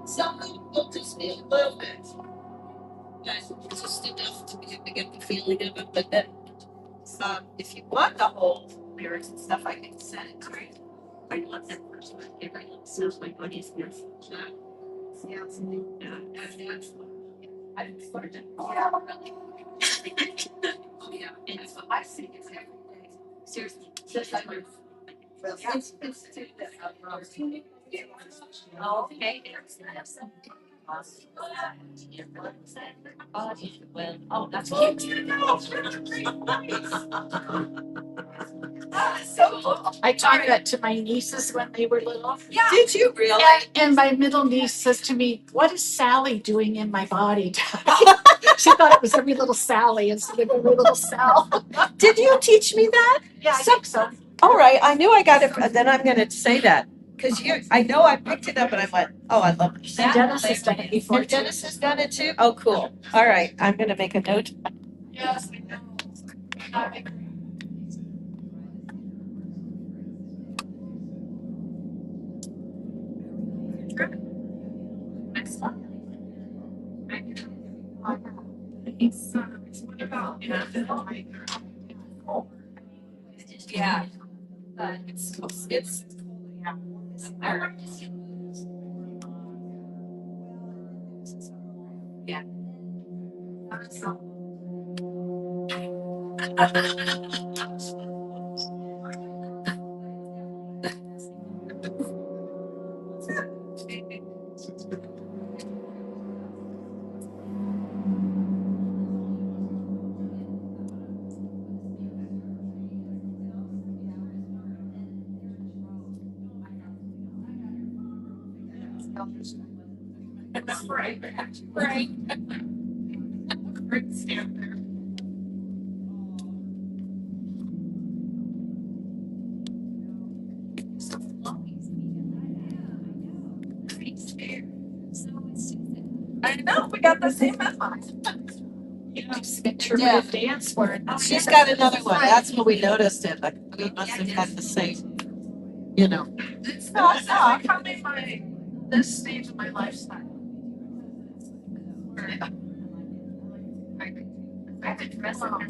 Some will just be a little bit. Just enough to get the feeling of it, but then if you want the whole lyrics and stuff, I can send it to you. I love that first one. Everyone sounds like what he's here. Yeah, that's I've learned it. Yeah, really. Oh yeah, and that's what I sing is every day. Seriously, just like my. Well, it's too that. Oh, okay. Oh, that's cute. So I taught that to my nieces when they were little. Yeah. Did you really? And my middle niece says to me, "What is Sally doing in my body?" She thought it was every little Sally instead of every little Sal. Did you teach me that? Yeah, I think so. All right, I knew I got it. Then I'm going to say that because I know I picked it up and I went, "Oh, I love it." And Dennis has done it before. And Dennis has done it too. Oh, cool. All right, I'm going to make a note. Yes, I know. What about yeah, it's yeah. Right. Right. Stand there. I know, we got the same headlines. Yeah. Dance word. She's got another one. That's what we noticed it. Like we must have had the same, you know. It's not becoming this stage of my lifestyle. I have a dress like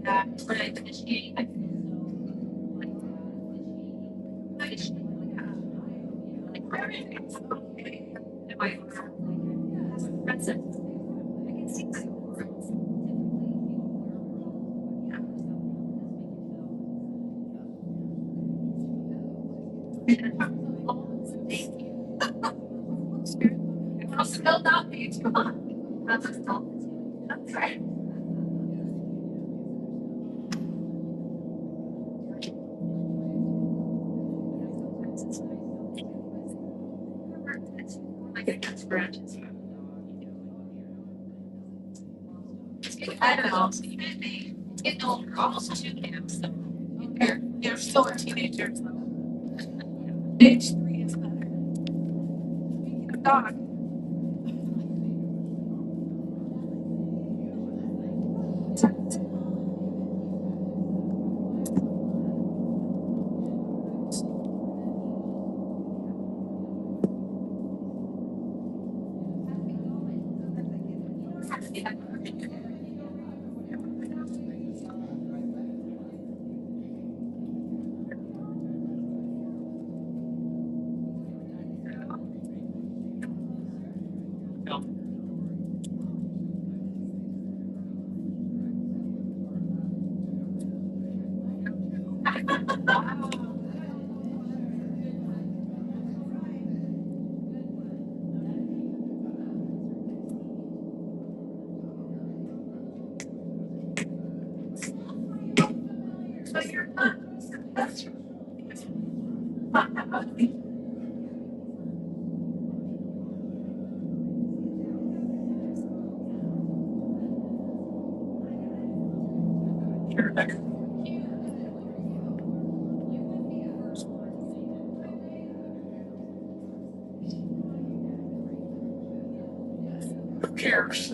that when I initiate. I'll spell that page. That's right. I don't know. Getting older, almost 2 now, so they're still teenagers. Age 3 is better. Dog. So you're not. That's true. Who cares?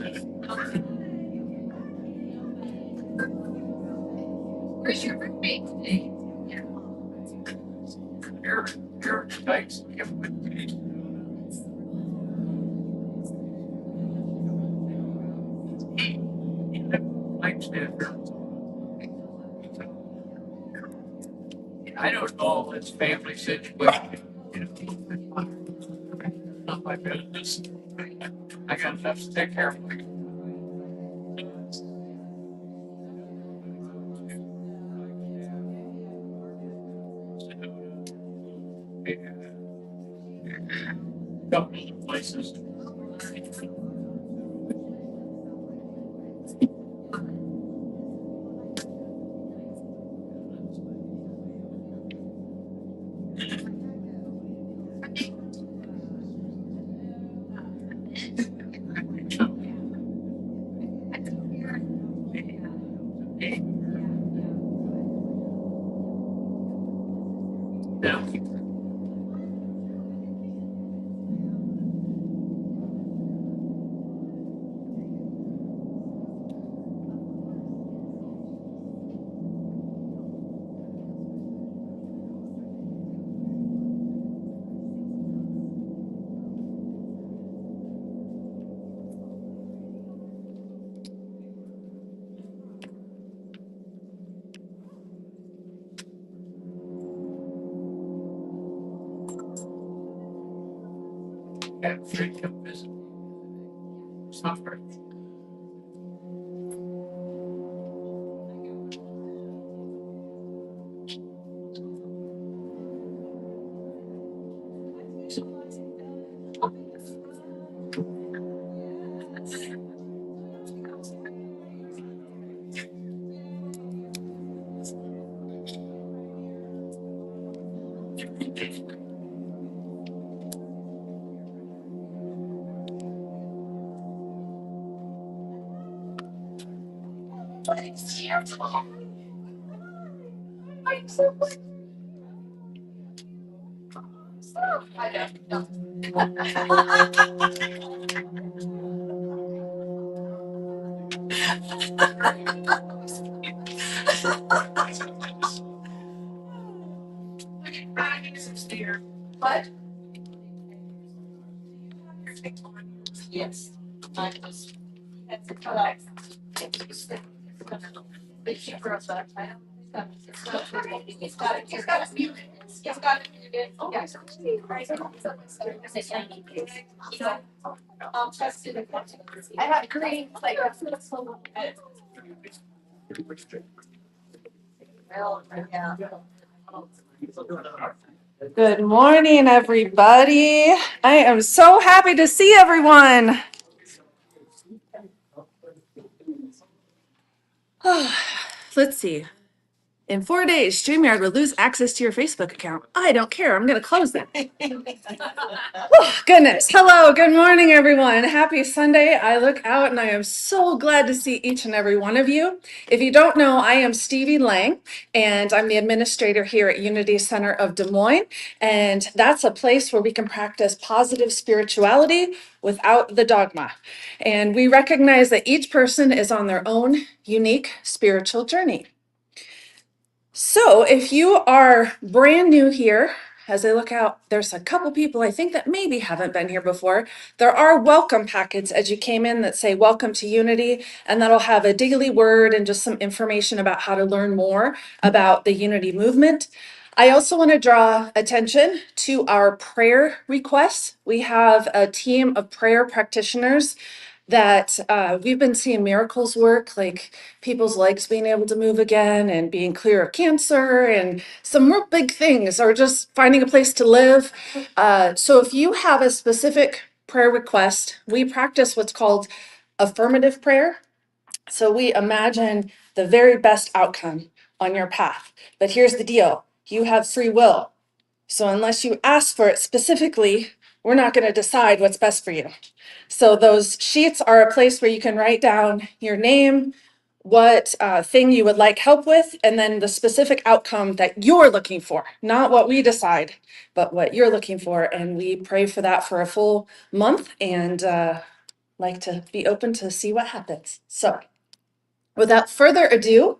Where's your roommate today? Yeah. What? Yes. I was. That's a Kellogg. But she grows up. He's got it muted. He's got it muted. Yeah. I'll test it. I have green, like. Good morning, everybody. I am so happy to see everyone. Let's see. In 4 days, StreamYard will lose access to your Facebook account. I don't care. I'm going to close it. Goodness. Hello. Good morning, everyone. Happy Sunday. I look out and I am so glad to see each and every one of you. If you don't know, I am Stevie Lang, and I'm the administrator here at Unity Center of Des Moines. And that's a place where we can practice positive spirituality without the dogma. And we recognize that each person is on their own unique spiritual journey. So if you are brand new here, as I look out, there's a couple people I think that maybe haven't been here before. There are welcome packets as you came in that say welcome to Unity, and that'll have a daily word and just some information about how to learn more about the Unity movement. I also want to draw attention to our prayer requests. We have a team of prayer practitioners that we've been seeing miracles work, like people's legs being able to move again and being clear of cancer and some real big things, or just finding a place to live. So if you have a specific prayer request, we practice what's called affirmative prayer. So we imagine the very best outcome on your path. But here's the deal, you have free will. So unless you ask for it specifically, we're not going to decide what's best for you. So those sheets are a place where you can write down your name, what thing you would like help with, and then the specific outcome that you're looking for, not what we decide, but what you're looking for. And we pray for that for a full month, and like to be open to see what happens. So without further ado,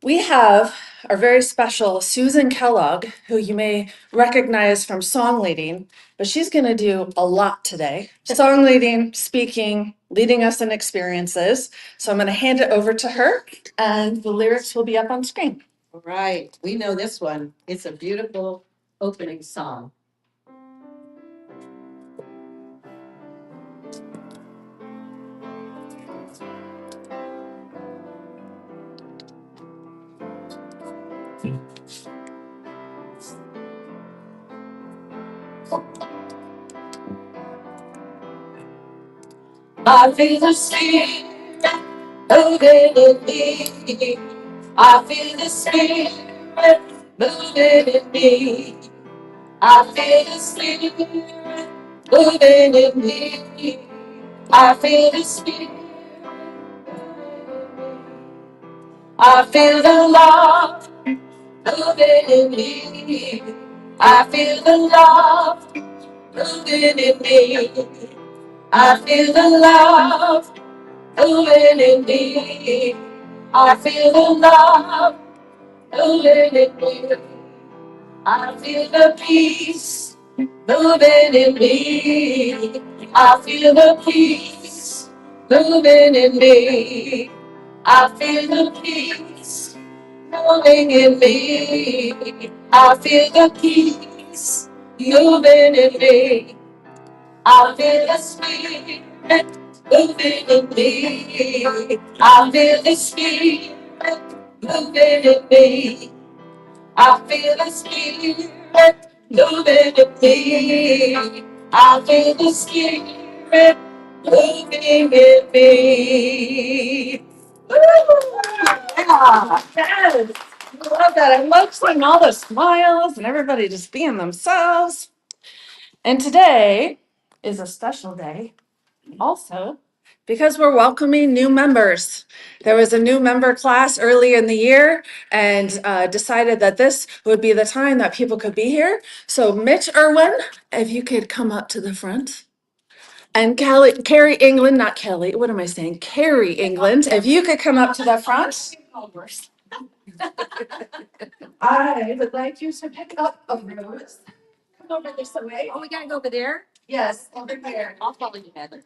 We have our very special Susan Kellogg, who you may recognize from song leading, but she's going to do a lot today. Song leading, speaking, leading us in experiences. So I'm going to hand it over to her, and the lyrics will be up on screen. All right, we know this one. It's a beautiful opening song. I feel the spirit moving in me. I feel the spirit moving in me. I feel the spirit moving in me. I feel the spirit moving in me. I feel the love moving in me. I feel the love moving in me. I feel the love moving in me. I feel the love moving in me. I feel the peace moving in me. I feel the peace moving in me. I feel the peace moving in me. I feel the peace moving in me. I feel the spirit moving in me. I feel the spirit moving in me. I feel the spirit moving in me. I feel the spirit moving in me. Woo! Yeah. Yes. I love that. I love seeing all the smiles and everybody just being themselves. And today is a special day also because we're welcoming new members. There was a new member class early in the year and decided that this would be the time that people could be here. So Mitch Irwin, if you could come up to the front. And Carrie England, not Kelly, what am I saying? Carrie England, if you could come up to the front. I would like you to pick up a rose. Come over this way. Oh, we gotta go over there? Yes, over here. I'll follow you, Heather.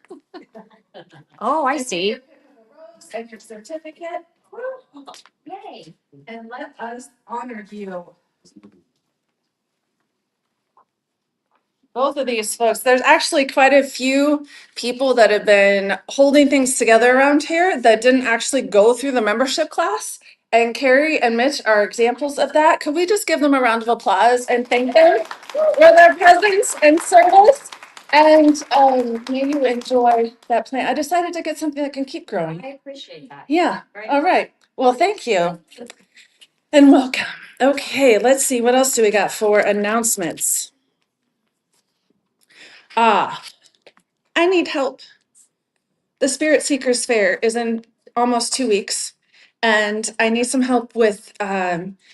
Oh, I see. And your certificate. Yay. And let us honor you. Both of these folks, there's actually quite a few people that have been holding things together around here that didn't actually go through the membership class. And Carrie and Mitch are examples of that. Could we just give them a round of applause and thank them for their presence and service? And may you enjoy that plant. I decided to get something that can keep growing. I appreciate that. Yeah, Great. all right. Well, thank you. And welcome. Okay, let's see, what else do we got for announcements? I need help. The Spirit Seekers Fair is in almost 2 weeks, and I need some help with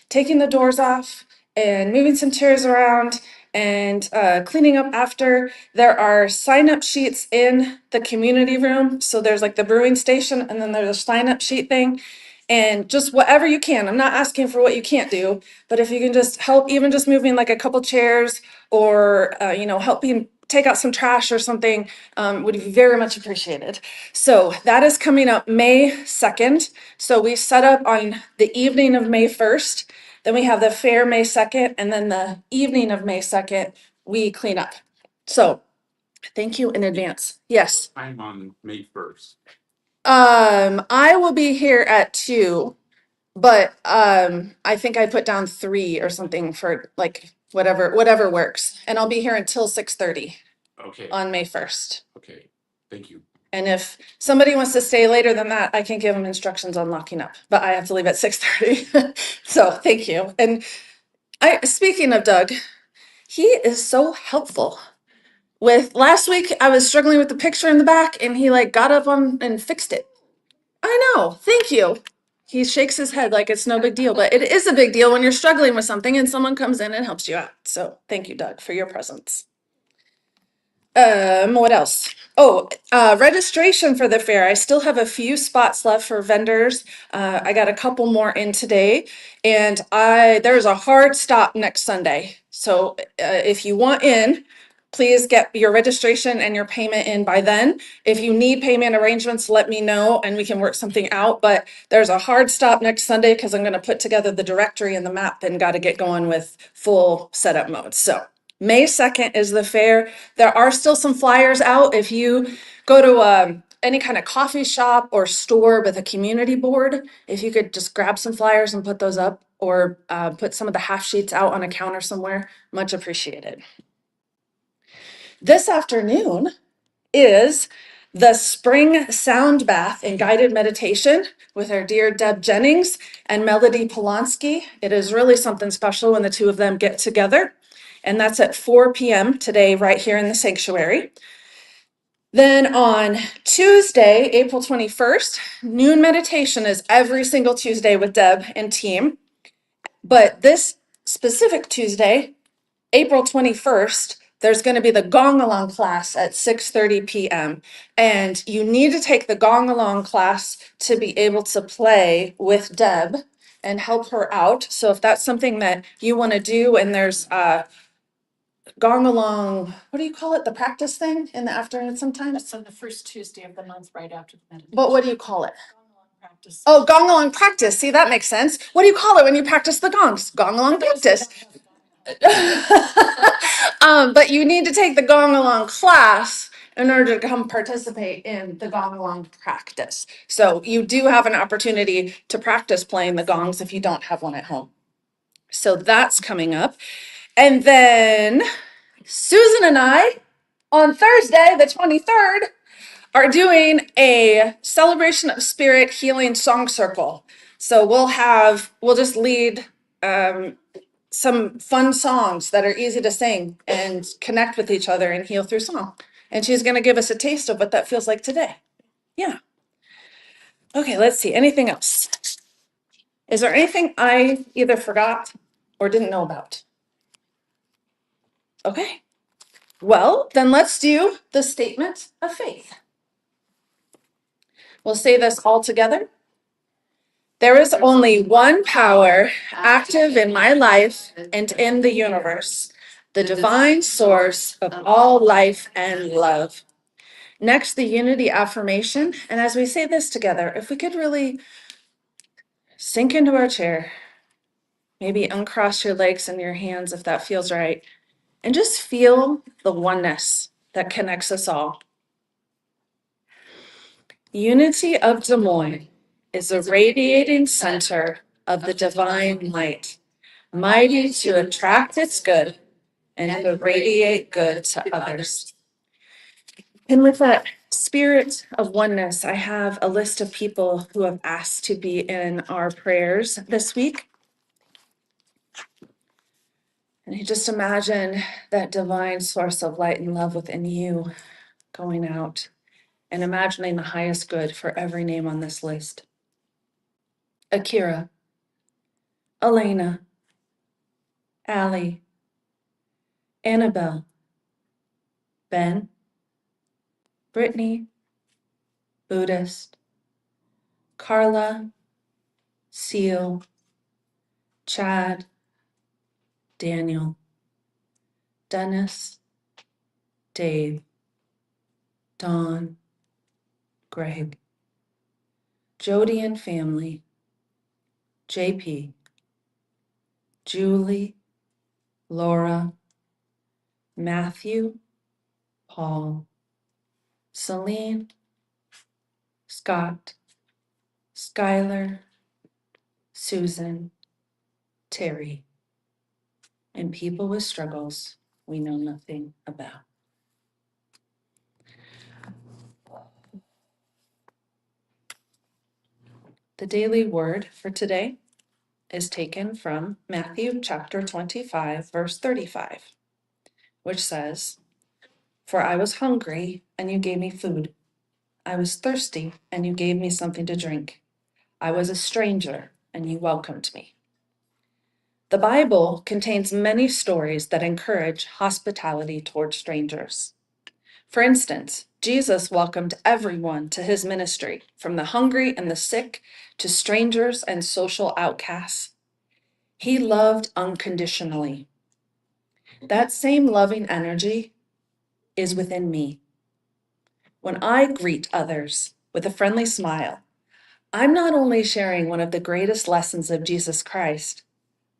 taking the doors off and moving some chairs around and cleaning up after. There are sign-up sheets in the community room. So there's like the brewing station, and then there's a sign-up sheet thing. And just whatever you can. I'm not asking for what you can't do, but if you can just help, even just moving like a couple chairs or helping take out some trash or something, would be very much appreciated. So that is coming up May 2nd. So we set up on the evening of May 1st. Then we have the fair May 2nd, and then the evening of May 2nd, we clean up. So thank you in advance. Yes. I'm on May 1st. I will be here at 2, but I think I put down 3 or something for like whatever works. And I'll be here until 6:30 Okay, on May 1st. okay, thank you. And if somebody wants to stay later than that, I can give them instructions on locking up, but I have to leave at 6:30. So thank you. And speaking of Doug, he is so helpful. With last week, I was struggling with the picture in the back, and he like got up on and fixed it. I know. Thank you. He shakes his head like it's no big deal, but it is a big deal when you're struggling with something and someone comes in and helps you out. So thank you, Doug, for your presence. What else? Registration for the fair. I still have a few spots left for vendors. I got a couple more in today, and there's a hard stop next Sunday. So if you want in, please get your registration and your payment in by then. If you need payment arrangements, let me know and we can work something out. But there's a hard stop next Sunday because I'm going to put together the directory and the map and got to get going with full setup mode. So May 2nd is the fair. There are still some flyers out. If you go to any kind of coffee shop or store with a community board, if you could just grab some flyers and put those up, or put some of the half sheets out on a counter somewhere, much appreciated. This afternoon is the spring sound bath and guided meditation with our dear Deb Jennings and Melody Polanski. It is really something special when the two of them get together. And that's at 4 p.m. today, right here in the sanctuary. Then on Tuesday, April 21st, noon meditation is every single Tuesday with Deb and team. But this specific Tuesday, April 21st, there's going to be the Gong Along class at 6:30 p.m. And you need to take the Gong Along class to be able to play with Deb and help her out. So if that's something that you want to do, and there's Gong Along, what do you call it? The practice thing in the afternoon sometimes? That's on the first Tuesday of the month, right after the meditation. But what do you call it? Practice. Oh, Gong Along practice. See, that makes sense. What do you call it when you practice the gongs? Gong Along practice. But you need to take the Gong Along class in order to come participate in the Gong Along practice. So you do have an opportunity to practice playing the gongs if you don't have one at home. So that's coming up. And then Susan and I, on Thursday, the 23rd, are doing a celebration of spirit healing song circle. So we'll just lead some fun songs that are easy to sing and connect with each other and heal through song. And she's going to give us a taste of what that feels like today. Yeah. Okay, let's see. Anything else? Is there anything I either forgot or didn't know about? Okay. Well, then let's do the statement of faith. We'll say this all together. There is only one power active in my life and in the universe, the divine source of all life and love. Next, the unity affirmation. And as we say this together, if we could really sink into our chair, maybe uncross your legs and your hands if that feels right, and just feel the oneness that connects us all. Unity of Des Moines is a radiating center of the divine light, mighty to attract its good and to radiate good to others. And with that spirit of oneness, I have a list of people who have asked to be in our prayers this week. And you just imagine that divine source of light and love within you going out and imagining the highest good for every name on this list. Akira, Elena, Allie, Annabelle, Ben, Brittany, Buddhist, Carla, Seal, Chad, Daniel, Dennis, Dave, Dawn, Greg, Jody and family, JP, Julie, Laura, Matthew, Paul, Celine, Scott, Skylar, Susan, Terry, and people with struggles we know nothing about. The daily word for today is taken from Matthew chapter 25, verse 35, which says, "For I was hungry, and you gave me food. I was thirsty, and you gave me something to drink. I was a stranger, and you welcomed me." The Bible contains many stories that encourage hospitality toward strangers. For instance, Jesus welcomed everyone to his ministry, from the hungry and the sick to strangers and social outcasts. He loved unconditionally. That same loving energy is within me. When I greet others with a friendly smile, I'm not only sharing one of the greatest lessons of Jesus Christ,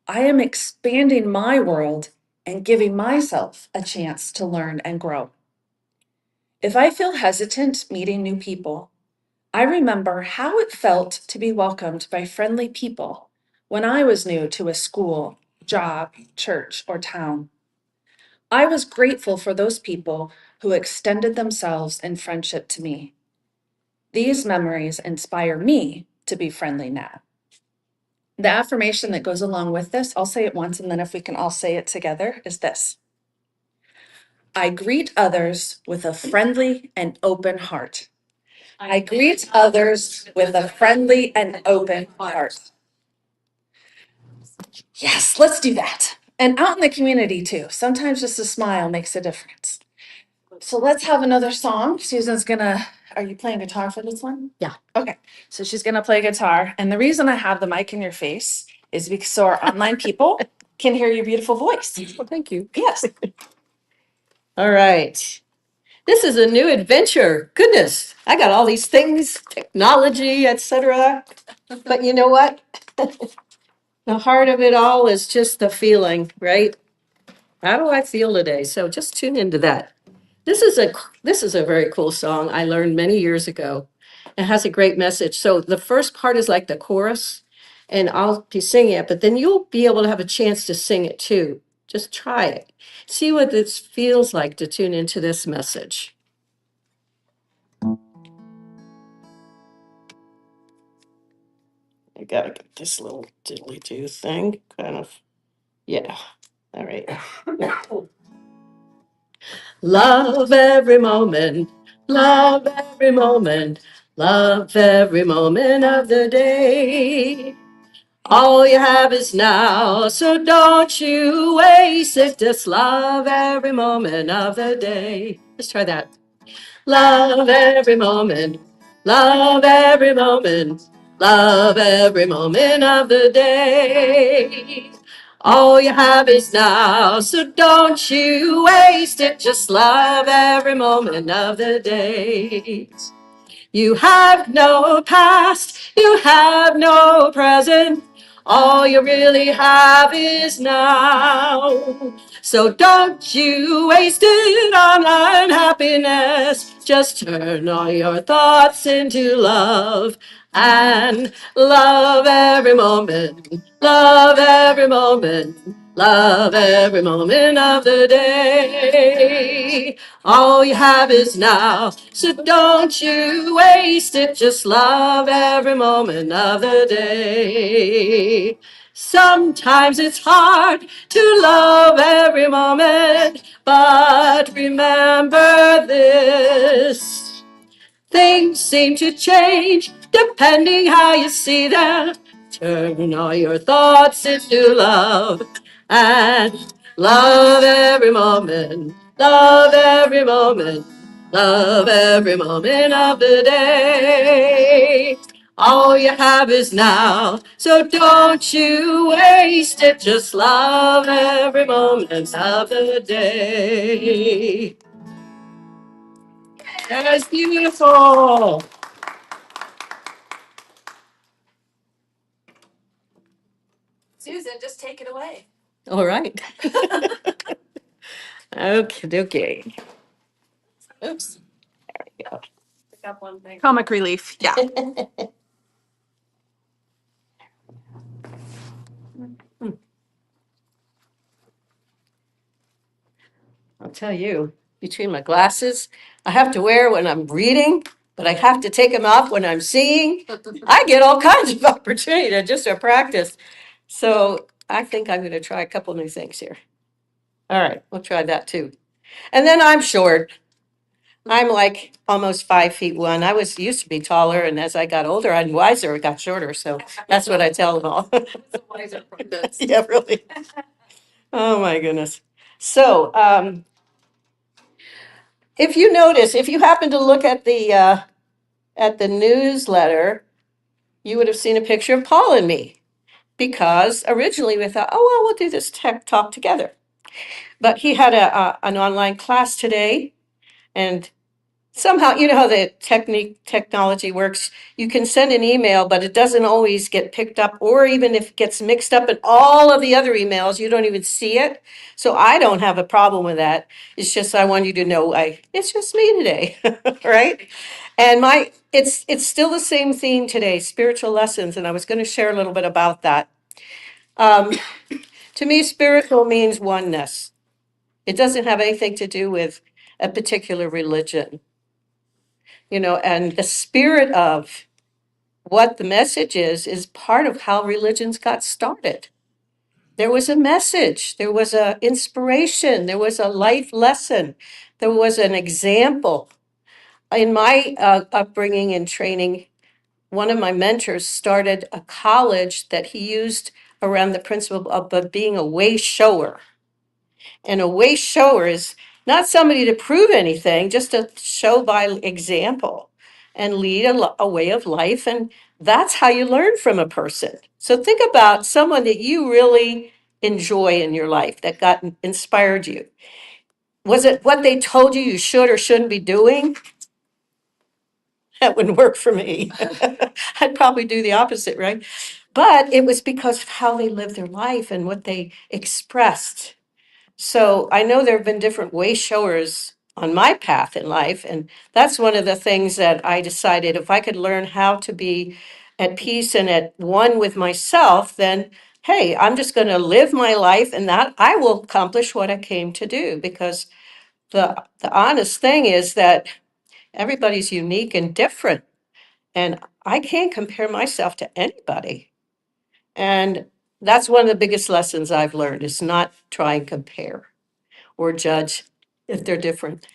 I am expanding my world and giving myself a chance to learn and grow. If I feel hesitant meeting new people, I remember how it felt to be welcomed by friendly people when I was new to a school, job, church, or town. I was grateful for those people who extended themselves in friendship to me. These memories inspire me to be friendly now. The affirmation that goes along with this, I'll say it once and then if we can all say it together, is this. I greet others with a friendly and open heart. I greet others with a friendly and open heart. Yes, let's do that. And out in the community too. Sometimes just a smile makes a difference. So let's have another song. Susan's gonna, are you playing guitar for this one? Yeah. Okay, so she's gonna play guitar. And the reason I have the mic in your face is because so our online people can hear your beautiful voice. Well, thank you. Yes. All right. This is a new adventure. Goodness, I got all these things, technology, etc. But you know what? The heart of it all is just the feeling, right? How do I feel today? So just tune into that. This is a very cool song I learned many years ago. It has a great message. So the first part is like the chorus, and I'll be singing it, but then you'll be able to have a chance to sing it too. Just try it. See what this feels like to tune into this message. I gotta get this little diddly do thing kind of. Yeah. All right. Love every moment, love every moment, love every moment of the day. All you have is now, so don't you waste it. Just love every moment of the day. Let's try that. Love every moment, love every moment, love every moment of the day. All you have is now, so don't you waste it. Just love every moment of the day. You have no past, you have no present. All you really have is now. So don't you waste it on unhappiness. Just turn all your thoughts into love and love every moment, love every moment, love every moment of the day. All you have is now, so don't you waste it. Just love every moment of the day. Sometimes it's hard to love every moment, but remember this. Things seem to change depending how you see them. Turn all your thoughts into love and love every moment, love every moment, love every moment of the day. All you have is now, so don't you waste it. Just love every moment of the day. That's beautiful. Susan, just take it away. All right. Okay, okay. Oops. There we go. Pick up one thing. Comic relief. Yeah. I'll tell you, between my glasses, I have to wear when I'm reading, but I have to take them off when I'm singing. I get all kinds of opportunity to just to practice. So I think I'm going to try a couple new things here. All right, we'll try that too. And then I'm short. I'm like almost 5'1". I was used to be taller, and as I got older and wiser, I got shorter. So that's what I tell them all. Yeah, really. Oh my goodness. So if you notice, if you happen to look at the newsletter, you would have seen a picture of Paul and me because originally we thought, oh well, we'll do this tech talk together. But he had an online class today, and somehow, you know how the technology works. You can send an email, but it doesn't always get picked up, or even if it gets mixed up in all of the other emails, you don't even see it. So I don't have a problem with that. It's just I want you to know it's just me today, right? And it's still the same theme today, spiritual lessons, and I was going to share a little bit about that. Um, to me, spiritual means oneness. It doesn't have anything to do with a particular religion, and the spirit of what the message is part of how religions got started. There was a message, there was a inspiration, there was a life lesson, there was an example. In my upbringing and training, one of my mentors started a college that he used around the principle of being a way shower. And a way shower is not somebody to prove anything, just to show by example and lead a way of life. And that's how you learn from a person. So think about someone that you really enjoy in your life that got inspired you. Was it what they told you should or shouldn't be doing? That wouldn't work for me. I'd probably do the opposite, right? But it was because of how they lived their life and what they expressed. So I know there have been different way showers on my path in life. And that's one of the things that I decided if I could learn how to be at peace and at one with myself, then hey, I'm just going to live my life and that I will accomplish what I came to do. Because the honest thing is that everybody's unique and different. And I can't compare myself to anybody. And that's one of the biggest lessons I've learned is not try and compare or judge if they're different.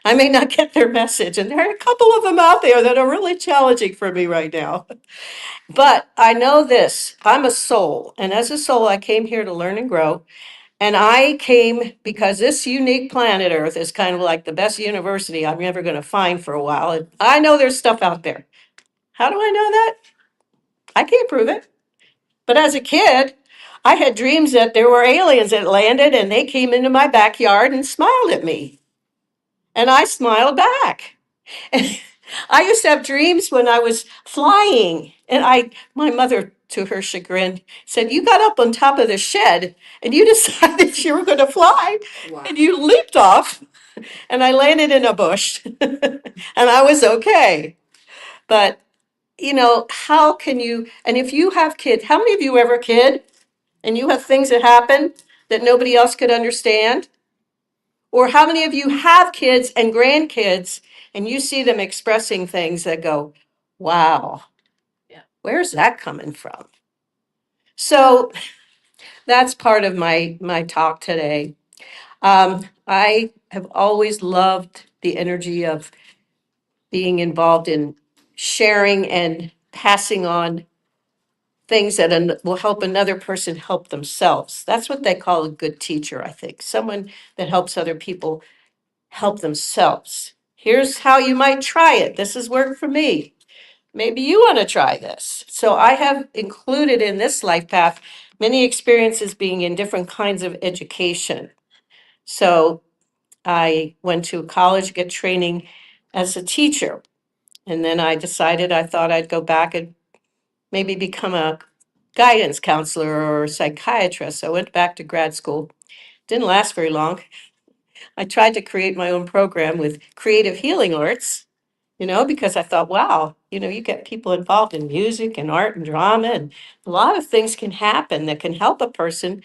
I may not get their message, and there are a couple of them out there that are really challenging for me right now. But I know this, I'm a soul, and as a soul, I came here to learn and grow. And I came because this unique planet Earth is kind of like the best university I'm ever going to find for a while. And I know there's stuff out there. How do I know that? I can't prove it. But as a kid, I had dreams that there were aliens that landed and they came into my backyard and smiled at me. And I smiled back. And I used to have dreams when I was flying. And my mother, to her chagrin, said, you got up on top of the shed and you decided you were going to fly. Wow. And you leaped off. And I landed in a bush. And I was okay. But, how can you, and if you have kids, how many of you ever kid and you have things that happen that nobody else could understand? Or how many of you have kids and grandkids and you see them expressing things that go, wow, Yeah. where's that coming from? So that's part of my talk today. I have always loved the energy of being involved in sharing and passing on things that will help another person help themselves. That's what they call a good teacher, I think. Someone that helps other people help themselves. Here's how you might try it. This has worked for me. Maybe you want to try this. So I have included in this life path many experiences being in different kinds of education. So I went to college to get training as a teacher. And then I decided I thought I'd go back and maybe become a guidance counselor or a psychiatrist. So I went back to grad school. Didn't last very long. I tried to create my own program with creative healing arts, because I thought, wow, you get people involved in music and art and drama, and a lot of things can happen that can help a person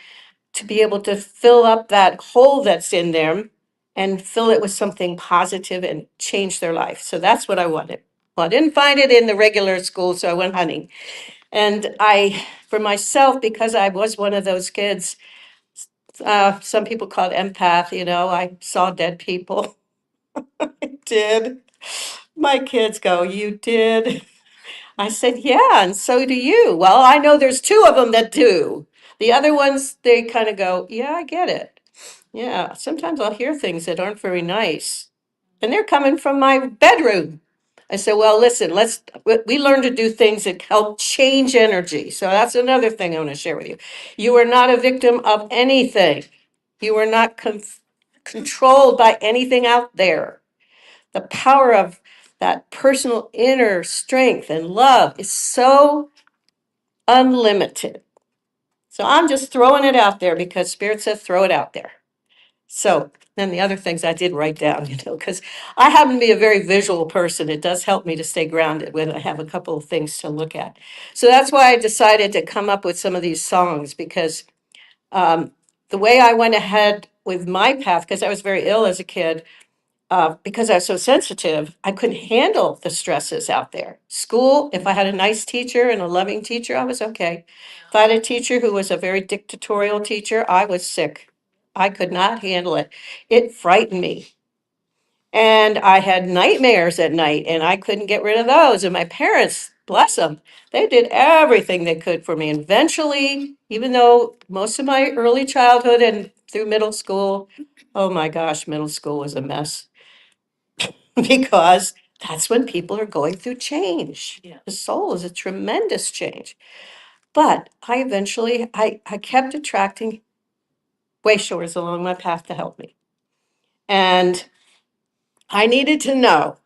to be able to fill up that hole that's in them and fill it with something positive and change their life. So that's what I wanted. Well, I didn't find it in the regular school, so I went hunting. And for myself, because I was one of those kids, some people call it empath, I saw dead people. I did. My kids go, you did? I said, yeah, and so do you. Well, I know there's two of them that do. The other ones, they kind of go, yeah, I get it. Yeah, sometimes I'll hear things that aren't very nice. And they're coming from my bedroom. I said, well, listen, we learn to do things that help change energy. So that's another thing I want to share with you. You are not a victim of anything. You are not controlled by anything out there. The power of that personal inner strength and love is so unlimited. So I'm just throwing it out there because Spirit says throw it out there. So then the other things I did write down, because I happen to be a very visual person. It does help me to stay grounded when I have a couple of things to look at. So that's why I decided to come up with some of these songs because the way I went ahead with my path, because I was very ill as a kid, because I was so sensitive, I couldn't handle the stresses out there. School, if I had a nice teacher and a loving teacher, I was okay. If I had a teacher who was a very dictatorial teacher, I was sick. I could not handle it. It frightened me. And I had nightmares at night, and I couldn't get rid of those. And my parents, bless them, they did everything they could for me. And eventually, even though most of my early childhood and through middle school, oh my gosh, middle school was a mess because that's when people are going through change. Yeah. The soul is a tremendous change. But I kept attracting way shores along my path to help me. And I needed to know,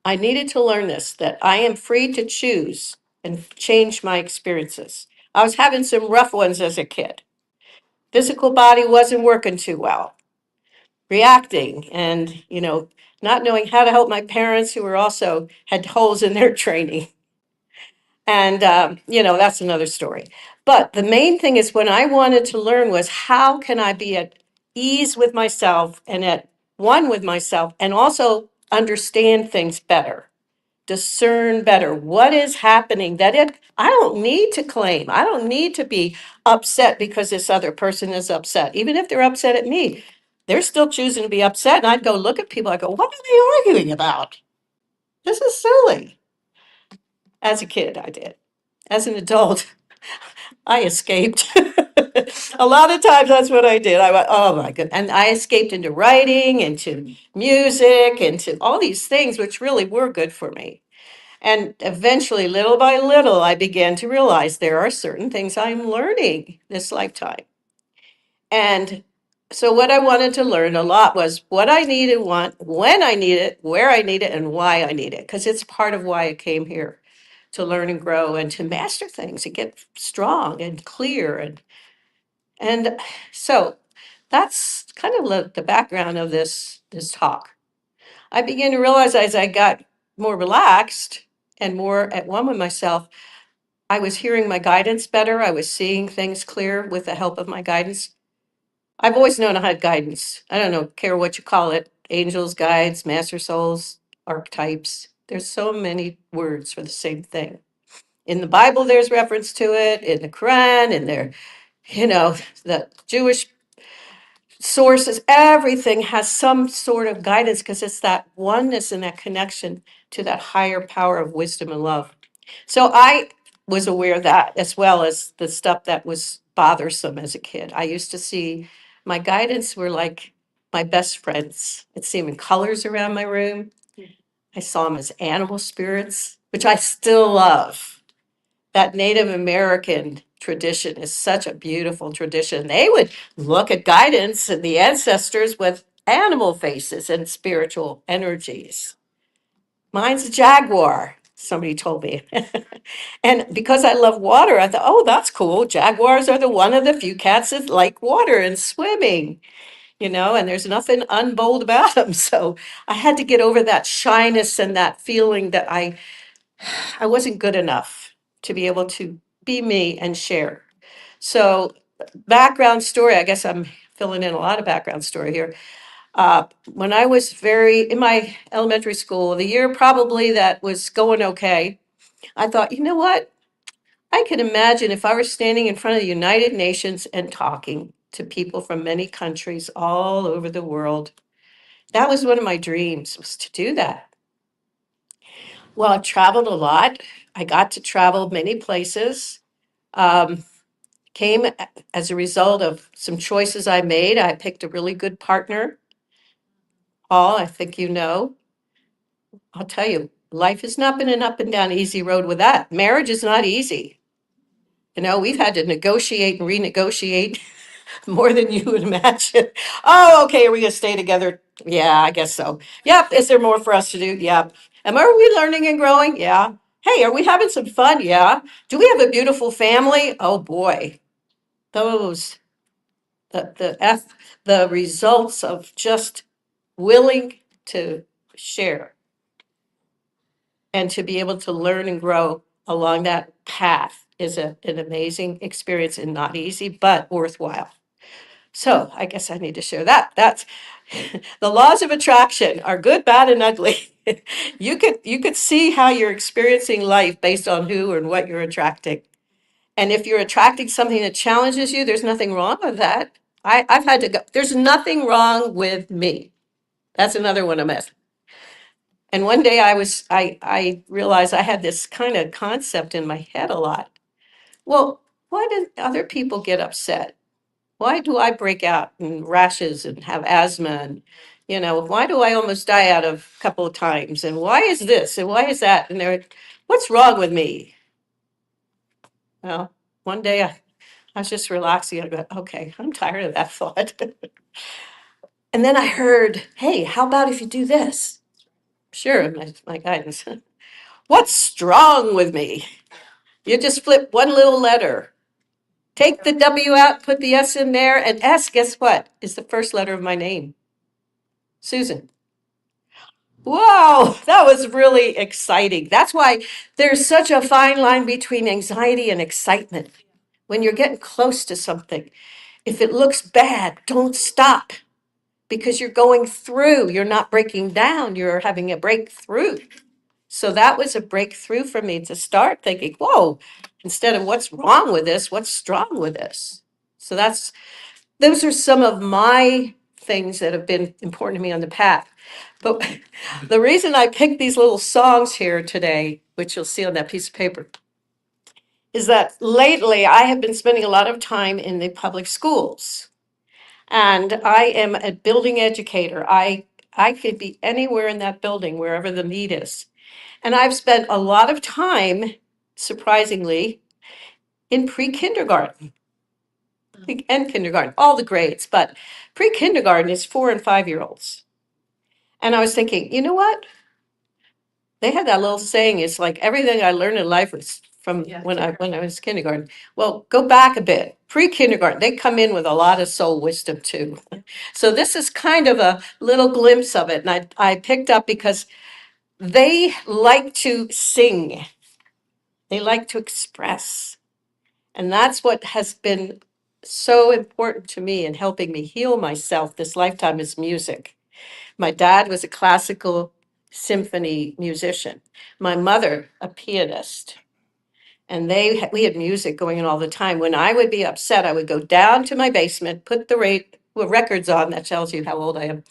I needed to learn this, that I am free to choose and change my experiences. I was having some rough ones as a kid. Physical body wasn't working too well, reacting and, not knowing how to help my parents who were also had holes in their training. And, that's another story. But the main thing is when I wanted to learn was how can I be at ease with myself and at one with myself and also understand things better, discern better what is happening I don't need to claim. I don't need to be upset because this other person is upset. Even if they're upset at me, they're still choosing to be upset. And I'd go look at people, I go, what are they arguing about? This is silly. As a kid, I did. As an adult, I escaped. A lot of times that's what I did. I went, oh my goodness. And I escaped into writing, into music, into all these things, which really were good for me. And eventually, little by little, I began to realize there are certain things I'm learning this lifetime. And so, what I wanted to learn a lot was what I needed, when I need it, where I need it, and why I need it, because it's part of why I came here to learn and grow and to master things and get strong and clear. And so, that's kind of the background of this talk. I began to realize as I got more relaxed and more at one with myself, I was hearing my guidance better. I was seeing things clear with the help of my guidance. I've always known I had guidance. I don't know, care what you call it, angels, guides, master souls, archetypes. There's so many words for the same thing. In the Bible, there's reference to it, in the Quran, in there, the Jewish sources, everything has some sort of guidance because it's that oneness and that connection to that higher power of wisdom and love. So I was aware of that as well as the stuff that was bothersome as a kid. I used to see my guidance were like my best friends. I'd see them in colors around my room. I saw them as animal spirits, which I still love. That Native American tradition is such a beautiful tradition. They would look at guidance and the ancestors with animal faces and spiritual energies. Mine's a jaguar, somebody told me. And because I love water, I thought, oh, that's cool. Jaguars are the one of the few cats that like water and swimming, and there's nothing unbold about them. So I had to get over that shyness and that feeling that I wasn't good enough to be able to be me and share. So, background story, I guess I'm filling in a lot of background story here. When I was in my elementary school, the year probably that was going okay, I thought, you know what? I could imagine if I were standing in front of the United Nations and talking to people from many countries all over the world. That was one of my dreams, was to do that. Well, I traveled a lot. I got to travel many places. Um, Came as a result of some choices I made. I picked a really good partner. Paul, I think you know, I'll tell you, life has not been an up and down easy road with that. Marriage is not easy. You know, we've had to negotiate and renegotiate more than you would imagine. Oh, okay, are we gonna stay together? Yeah, I guess so. Yep, is there more for us to do? Yep. And are we learning and growing? Yeah. Hey, are we having some fun? Yeah. Do we have a beautiful family? Oh boy. Those the results of just willing to share and to be able to learn and grow along that path is an amazing experience and not easy, but worthwhile. So I guess I need to share that. That's the laws of attraction are good, bad, and ugly. You could see how you're experiencing life based on who and what you're attracting. And if you're attracting something that challenges you, there's nothing wrong with that. I've had to go, there's nothing wrong with me. That's another one of myth. And one day I realized I had this kind of concept in my head a lot. Well, why do other people get upset? Why do I break out in rashes and have asthma? And, why do I almost die out of a couple of times? And why is this? And why is that? And what's wrong with me? Well, one day I was just relaxing. I go, okay, I'm tired of that thought. And then I heard, hey, how about if you do this? Sure, my guidance. What's strong with me? You just flip one little letter. Take the W out, put the S in there, and S, guess what? Is the first letter of my name, Susan. Whoa, that was really exciting. That's why there's such a fine line between anxiety and excitement. When you're getting close to something, if it looks bad, don't stop because you're going through. You're not breaking down, you're having a breakthrough. So that was a breakthrough for me to start thinking, whoa, instead of what's wrong with this, what's strong with this? So those are some of my things that have been important to me on the path. But the reason I picked these little songs here today, which you'll see on that piece of paper, is that lately I have been spending a lot of time in the public schools. And I am a building educator. I could be anywhere in that building, wherever the need is. And I've spent a lot of time, surprisingly, in pre-kindergarten and kindergarten, all the grades, but pre-kindergarten is 4 and 5 year olds. And I was thinking, you know what? They had that little saying, it's like everything I learned in life was from when I was kindergarten. Well, go back a bit. Pre-kindergarten, they come in with a lot of soul wisdom too. So this is kind of a little glimpse of it. And I picked up because they like to sing. They like to express. And that's what has been so important to me in helping me heal myself this lifetime is music. My dad was a classical symphony musician. My mother, a pianist. And we had music going on all the time. When I would be upset, I would go down to my basement, put the records on. That tells you how old I am.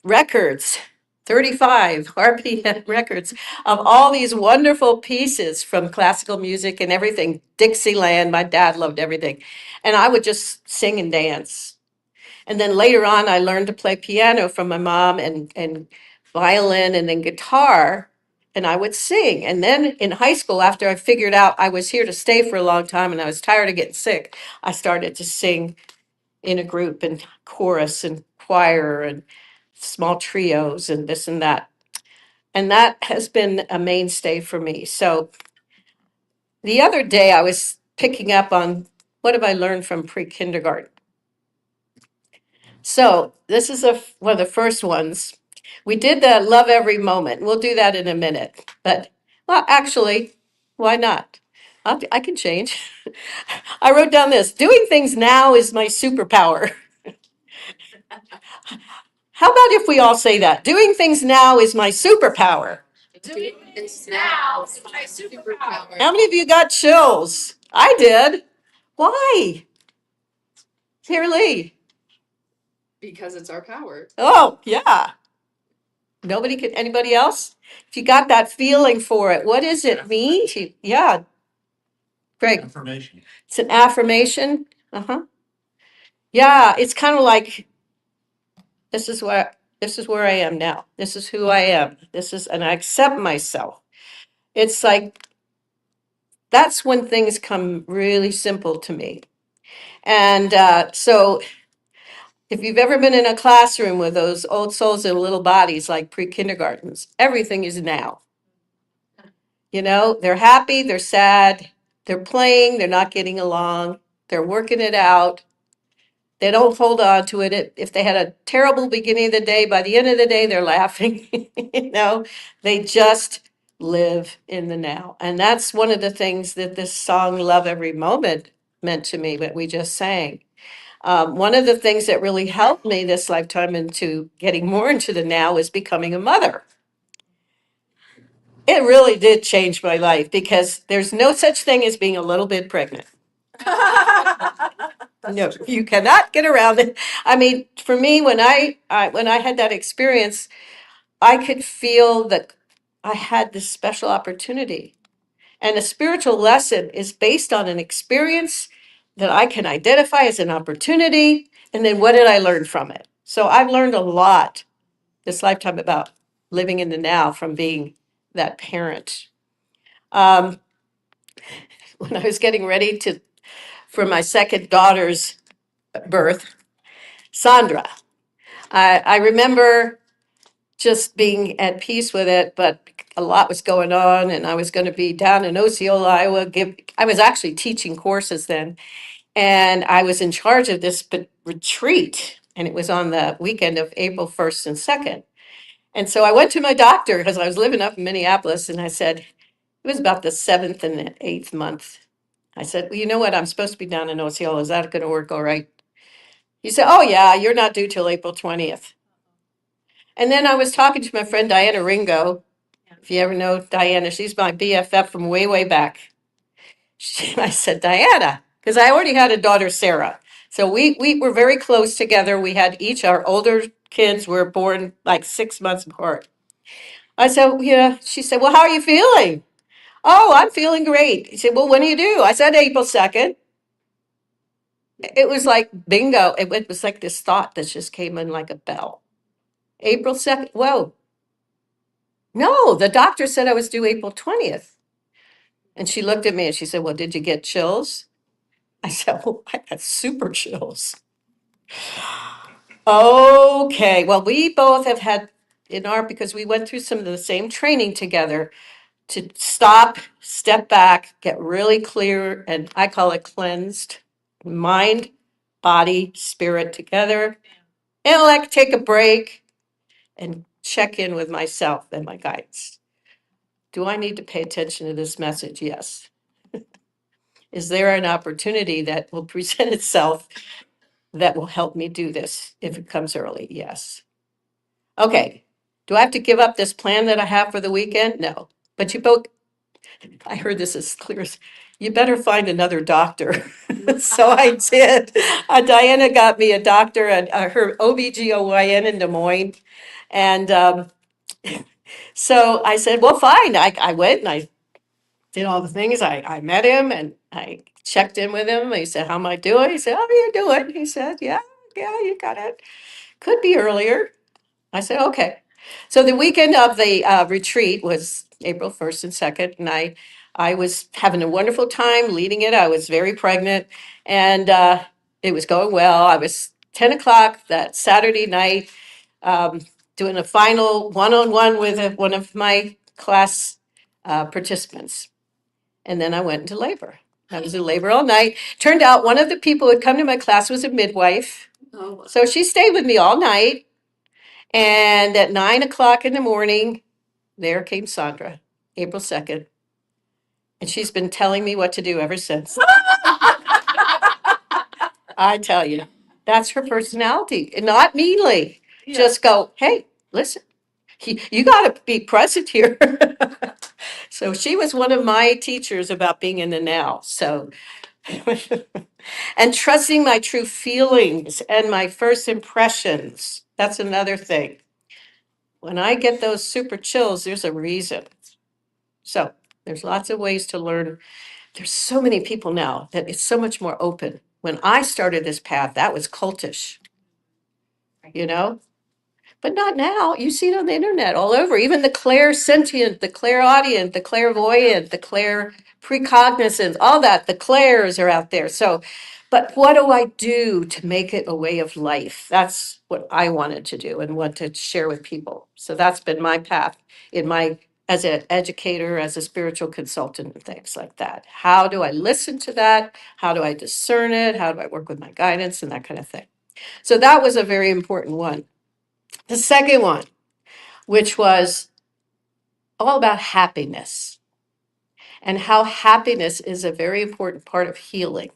Records, 35 RPM records of all these wonderful pieces from classical music and everything. Dixieland, my dad loved everything. And I would just sing and dance. And then later on, I learned to play piano from my mom and violin and then guitar. And I would sing. And then in high school, after I figured out I was here to stay for a long time and I was tired of getting sick, I started to sing in a group and chorus and choir and small trios and this and that. And that has been a mainstay for me. So the other day I was picking up on what have I learned from pre-kindergarten. So this is one of the first ones. We did the love every moment. We'll do that in a minute. But, well, actually, why not? I can change. I wrote down this, doing things now is my superpower. How about if we all say that? Doing things now is my superpower. Doing this now is my superpower. How many of you got chills? I did. Why? Here, Lee. Because it's our power. Oh, yeah. Anybody else? If you got that feeling for it, what does it mean to you? Yeah, Greg. Information. It's an affirmation. Uh-huh. Yeah, it's kind of like, this is This is where I am now. This is who I am. And I accept myself. It's like, that's when things come really simple to me. And so if you've ever been in a classroom with those old souls in little bodies like pre-kindergartens, everything is now. You know, they're happy, they're sad, they're playing, they're not getting along, they're working it out. They don't hold on to it. If they had a terrible beginning of the day, by the end of the day, they're laughing. You know, they just live in the now. And that's one of the things that this song, Love Every Moment, meant to me, that we just sang. One of the things that really helped me this lifetime into getting more into the now is becoming a mother. It really did change my life because there's no such thing as being a little bit pregnant. No, you cannot get around it. I mean, for me, when I had that experience, I could feel that I had this special opportunity. And a spiritual lesson is based on an experience that I can identify as an opportunity. And then what did I learn from it? So I've learned a lot this lifetime about living in the now from being that parent. Um, when I was getting ready for my second daughter's birth, Sandra, I remember just being at peace with it, but a lot was going on, and I was going to be down in Osceola, Iowa. I was actually teaching courses then, and I was in charge of this retreat, and it was on the weekend of April 1st and 2nd. And so I went to my doctor because I was living up in Minneapolis, and I said, it was about the 7th and the 8th month. I said, well, you know what? I'm supposed to be down in Osceola. Is that going to work all right? He said, oh, yeah, you're not due till April 20th. And then I was talking to my friend Diana Ringo. If you ever know Diana, she's my BFF from way, way back. I said, Diana, because I already had a daughter, Sarah. So we were very close together. We had our older kids were born like 6 months apart. I said, yeah. She said, well, how are you feeling? Oh, I'm feeling great. He said, well, when do you do? I said, April 2nd. It was like bingo. It was like this thought that just came in like a bell. April 2nd. Whoa. No, the doctor said I was due April 20th. And she looked at me and she said, well, did you get chills? I said, oh, I got super chills. Okay. Well, we both have had because we went through some of the same training together to stop, step back, get really clear, and I call it cleansed mind, body, spirit together. Intellect, take a break and check in with myself and my guides. Do I need to pay attention to this message? Yes. Is there an opportunity that will present itself that will help me do this if it comes early? Yes. Okay. Do I have to give up this plan that I have for the weekend? No. But I heard this as clear as, you better find another doctor. So I did. Diana got me a doctor at her OBGYN in Des Moines. And so I said, well, fine. I went and I did all the things. I met him and I checked in with him. He said, how am I doing? He said, how are you doing? He said, yeah, you got it. Could be earlier. I said, okay. So the weekend of the retreat was April 1st and 2nd, and I was having a wonderful time leading it. I was very pregnant, and it was going well. I was 10 o'clock that Saturday night doing a final one-on-one with one of my class participants. And then I went into labor. I was in labor all night. Turned out one of the people who had come to my class was a midwife. Oh, So she stayed with me all night. And at 9 o'clock in the morning, there came Sandra, April 2nd. And she's been telling me what to do ever since. I tell you, that's her personality. And not meanly. Just go, hey, listen, you got to be present here. So she was one of my teachers about being in the now. So, and trusting my true feelings and my first impressions. That's another thing. When I get those super chills, there's a reason. So there's lots of ways to learn. There's so many people now that it's so much more open. When I started this path, that was cultish, you know? But not now. You see it on the internet all over. Even the clairsentient, the clairaudient, the clairvoyant, the precognisance, all that, the clairs are out there. So, but what do I do to make it a way of life? That's what I wanted to do and want to share with people. So that's been my path in my as an educator, as a spiritual consultant, and things like that. How do I listen to that? How do I discern it? How do I work with my guidance and that kind of thing? So that was a very important one. The second one, which was all about happiness and how happiness is a very important part of healing.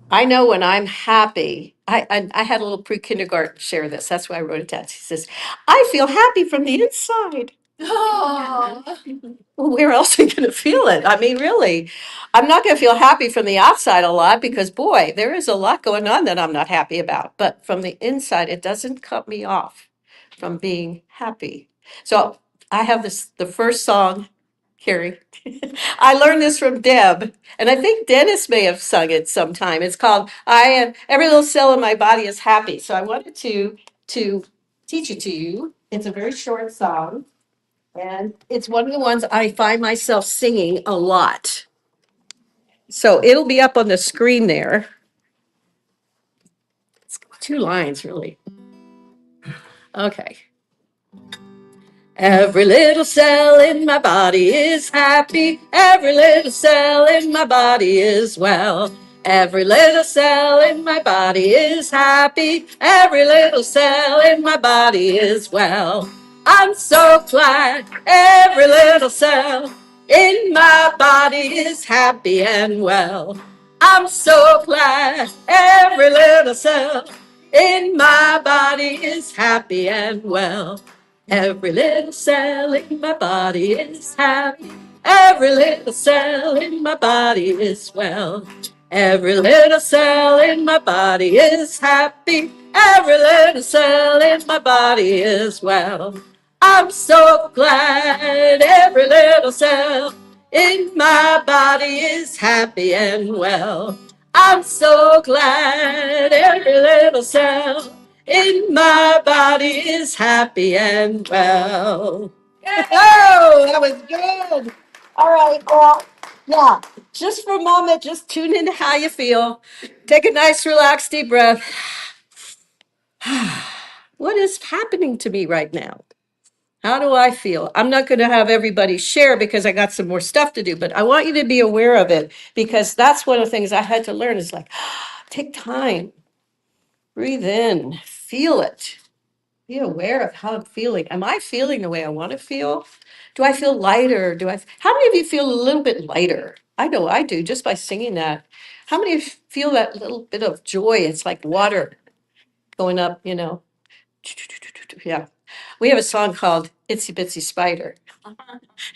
I know when I'm happy, I had a little pre-kindergarten share this. That's why I wrote it down. She says, I feel happy from the inside. Oh. Well, where else are you going to feel it? I mean, really, I'm not going to feel happy from the outside a lot because, boy, there is a lot going on that I'm not happy about. But from the inside, it doesn't cut me off from being happy. So I have the first song, Carrie. I learned this from Deb, and I think Dennis may have sung it sometime. It's called "I Am Every Little Cell in My Body Is Happy." So I wanted to teach it to you. It's a very short song. And it's one of the ones I find myself singing a lot. So it'll be up on the screen there. It's 2 lines, really. Okay. Every little cell in my body is happy. Every little cell in my body is well. Every little cell in my body is happy. Every little cell in my body is well. I'm so glad every little cell in my body is happy and well. I'm so glad every little cell in my body is happy and well. Every little cell in my body is happy. Every little cell in my body is well. Every little cell in my body is happy. Every little cell in my body is well. I'm so glad every little cell in my body is happy and well. I'm so glad every little cell in my body is happy and well. Oh, that was good. All right, well, yeah, just for a moment, just tune into how you feel. Take a nice, relaxed, deep breath. What is happening to me right now? How do I feel? I'm not going to have everybody share because I got some more stuff to do, but I want you to be aware of it because that's one of the things I had to learn is like, take time, breathe in, feel it. Be aware of how I'm feeling. Am I feeling the way I want to feel? Do I feel lighter? How many of you feel a little bit lighter? I know I do just by singing that. How many of you feel that little bit of joy? It's like water going up, you know. Yeah. We have a song called Itsy Bitsy Spider. Have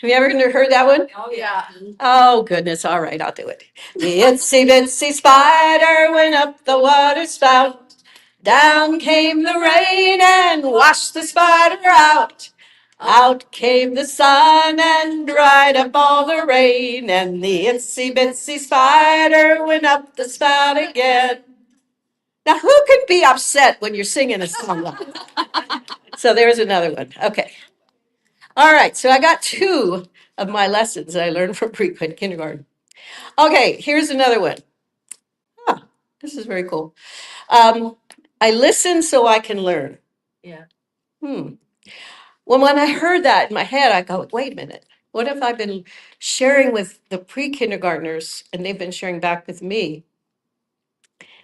you ever heard that one? Oh, yeah. Oh, goodness. All right, I'll do it. The itsy bitsy spider went up the water spout. Down came the rain and washed the spider out. Out came the sun and dried up all the rain. And the itsy bitsy spider went up the spout again. Now, who can be upset when you're singing a song like that? So there's another one. Okay. All right. So I got 2 of my lessons I learned from kindergarten. Okay. Here's another one. Ah, this is very cool. I listen so I can learn. Yeah. Well, when I heard that in my head, I go, wait a minute. What if I've been sharing with the pre-kindergartners and they've been sharing back with me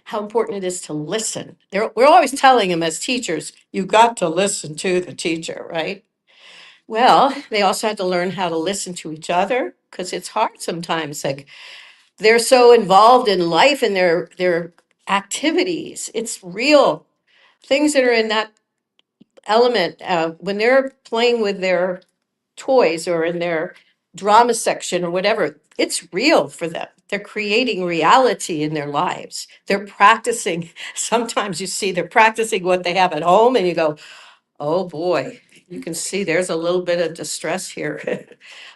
how important it is to listen? We're always telling them as teachers, you got to listen to the teacher, right? Well, they also had to learn how to listen to each other because it's hard sometimes. Like they're so involved in life and their activities. It's real things that are in that element when they're playing with their toys or in their drama section or whatever. It's real for them. They're creating reality in their lives. They're practicing. Sometimes you see they're practicing what they have at home, and you go, oh boy, you can see there's a little bit of distress here.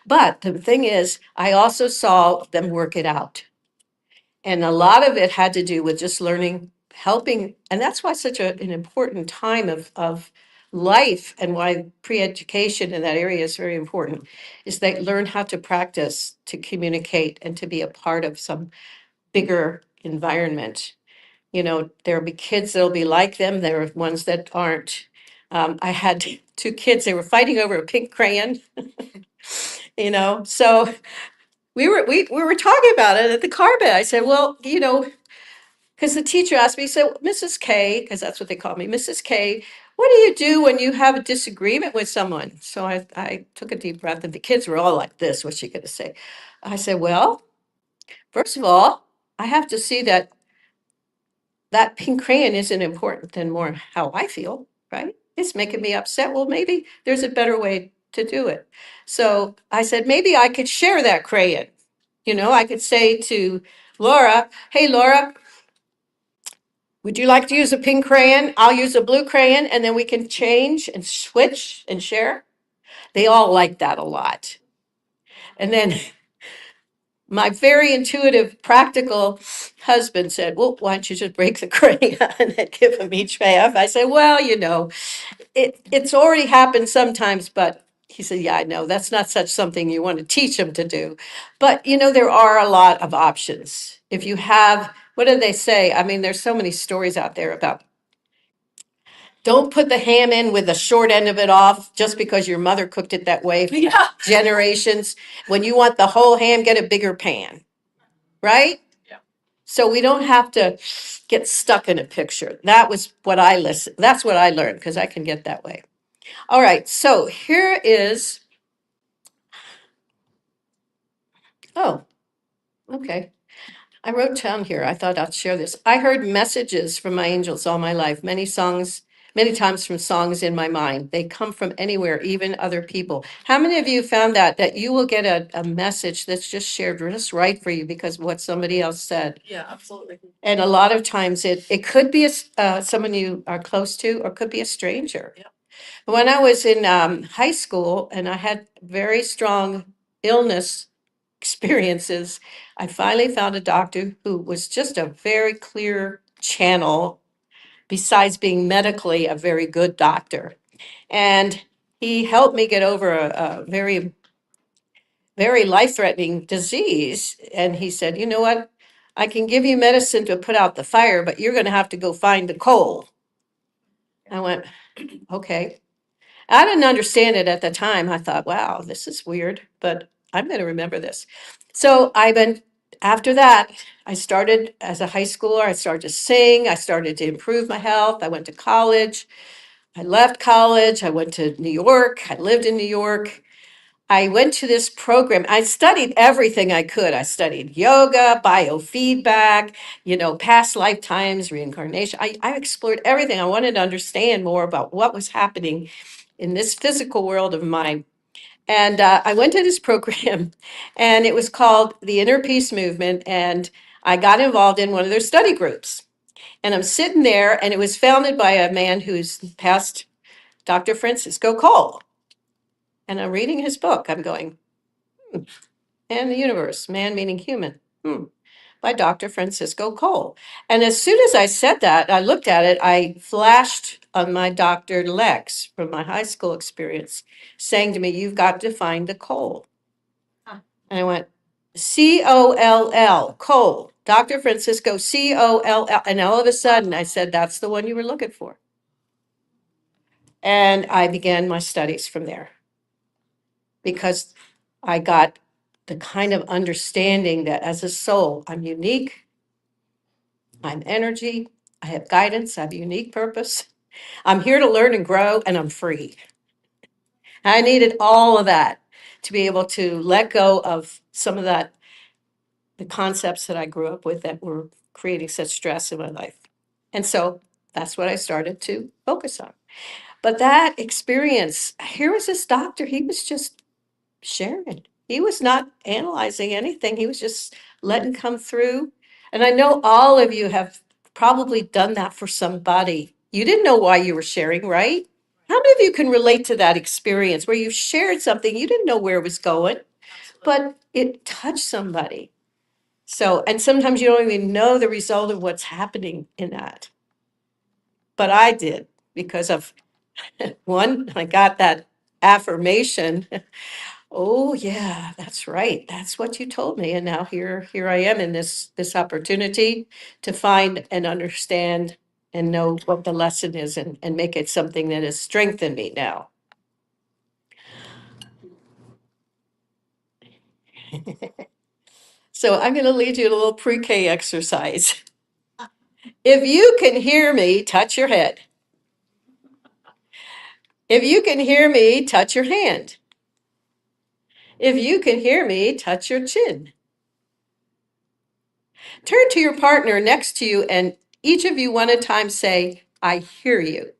But the thing is, I also saw them work it out. And a lot of it had to do with just learning helping, and that's why such an important time of life and why pre-education in that area is very important, is they learn how to practice, to communicate, and to be a part of some bigger environment. You know, there'll be kids that'll be like them, there are ones that aren't. I had two kids, they were fighting over a pink crayon, you know, so we were talking about it at the car bed. I said, well, you know, because the teacher asked me, he said, Mrs. K, because that's what they call me, Mrs. K, what do you do when you have a disagreement with someone? So I took a deep breath, and the kids were all like this, what's she going to say? I said, well, first of all, I have to see that that pink crayon isn't important than more how I feel, right? It's making me upset. Well, maybe there's a better way to do it. So I said, maybe I could share that crayon. You know, I could say to Laura, hey, Laura, would you like to use a pink crayon? I'll use a blue crayon, and then we can change and switch and share. They all liked that a lot. And then my very intuitive, practical husband said, well, why don't you just break the crayon and give them each half? I said, well, you know, it's already happened sometimes, but he said, yeah, I know, that's not such something you want to teach them to do. But, you know, there are a lot of options. If you have, what do they say? I mean, there's so many stories out there about don't put the ham in with the short end of it off just because your mother cooked it that way for Yeah. generations. When you want the whole ham, get a bigger pan, right? Yeah. So we don't have to get stuck in a picture. That was what I listened. That's what I learned because I can get that way. All right. So here is, oh, okay. I wrote down here, I thought I'd share this. I heard messages from my angels all my life, many songs, many times from songs in my mind. They come from anywhere, even other people. How many of you found that you will get a message that's just shared just right for you because of what somebody else said? Yeah, absolutely. And a lot of times it could be someone you are close to, or could be a stranger. Yep. When I was in high school and I had very strong illness experiences, I finally found a doctor who was just a very clear channel, besides being medically a very good doctor. And he helped me get over a very, very life-threatening disease. And he said, you know what? I can give you medicine to put out the fire, but you're going to have to go find the coal. I went, okay. I didn't understand it at the time. I thought, wow, this is weird, but I'm going to remember this. So after that, I started as a high schooler. I started to sing. I started to improve my health. I went to college. I left college. I went to New York. I lived in New York. I went to this program. I studied everything I could. I studied yoga, biofeedback, you know, past lifetimes, reincarnation. I explored everything. I wanted to understand more about what was happening in this physical world of mine. And I went to this program, and it was called the Inner Peace Movement. And I got involved in one of their study groups. And I'm sitting there, and it was founded by a man who's passed, Dr. Francisco Cole. And I'm reading his book. I'm going, and the universe, man meaning human, by Dr. Francisco Cole. And as soon as I said that, I looked at it, I flashed on my Dr. Lex from my high school experience, saying to me, you've got to find the coal. Huh. And I went, Coll, Cole, Dr. Francisco, Coll. And all of a sudden I said, that's the one you were looking for. And I began my studies from there because I got the kind of understanding that as a soul, I'm unique, I'm energy, I have guidance, I have a unique purpose. I'm here to learn and grow, and I'm free. I needed all of that to be able to let go of some of that, the concepts that I grew up with that were creating such stress in my life. And so that's what I started to focus on. But that experience, here was this doctor, he was just sharing. He was not analyzing anything. He was just letting come through. And I know all of you have probably done that for somebody. You didn't know why you were sharing, right? How many of you can relate to that experience where you shared something you didn't know where it was going, but it touched somebody? So, and sometimes you don't even know the result of what's happening in that. But I did because of one, I got that affirmation. Oh yeah, that's right. That's what you told me. And now here I am in this opportunity to find and understand and know what the lesson is and make it something that has strengthened me now. So I'm going to lead you in a little pre-K exercise. If you can hear me, touch your head. If you can hear me, touch your hand. If you can hear me, touch your chin. Turn to your partner next to you and each of you one at a time say, I hear you.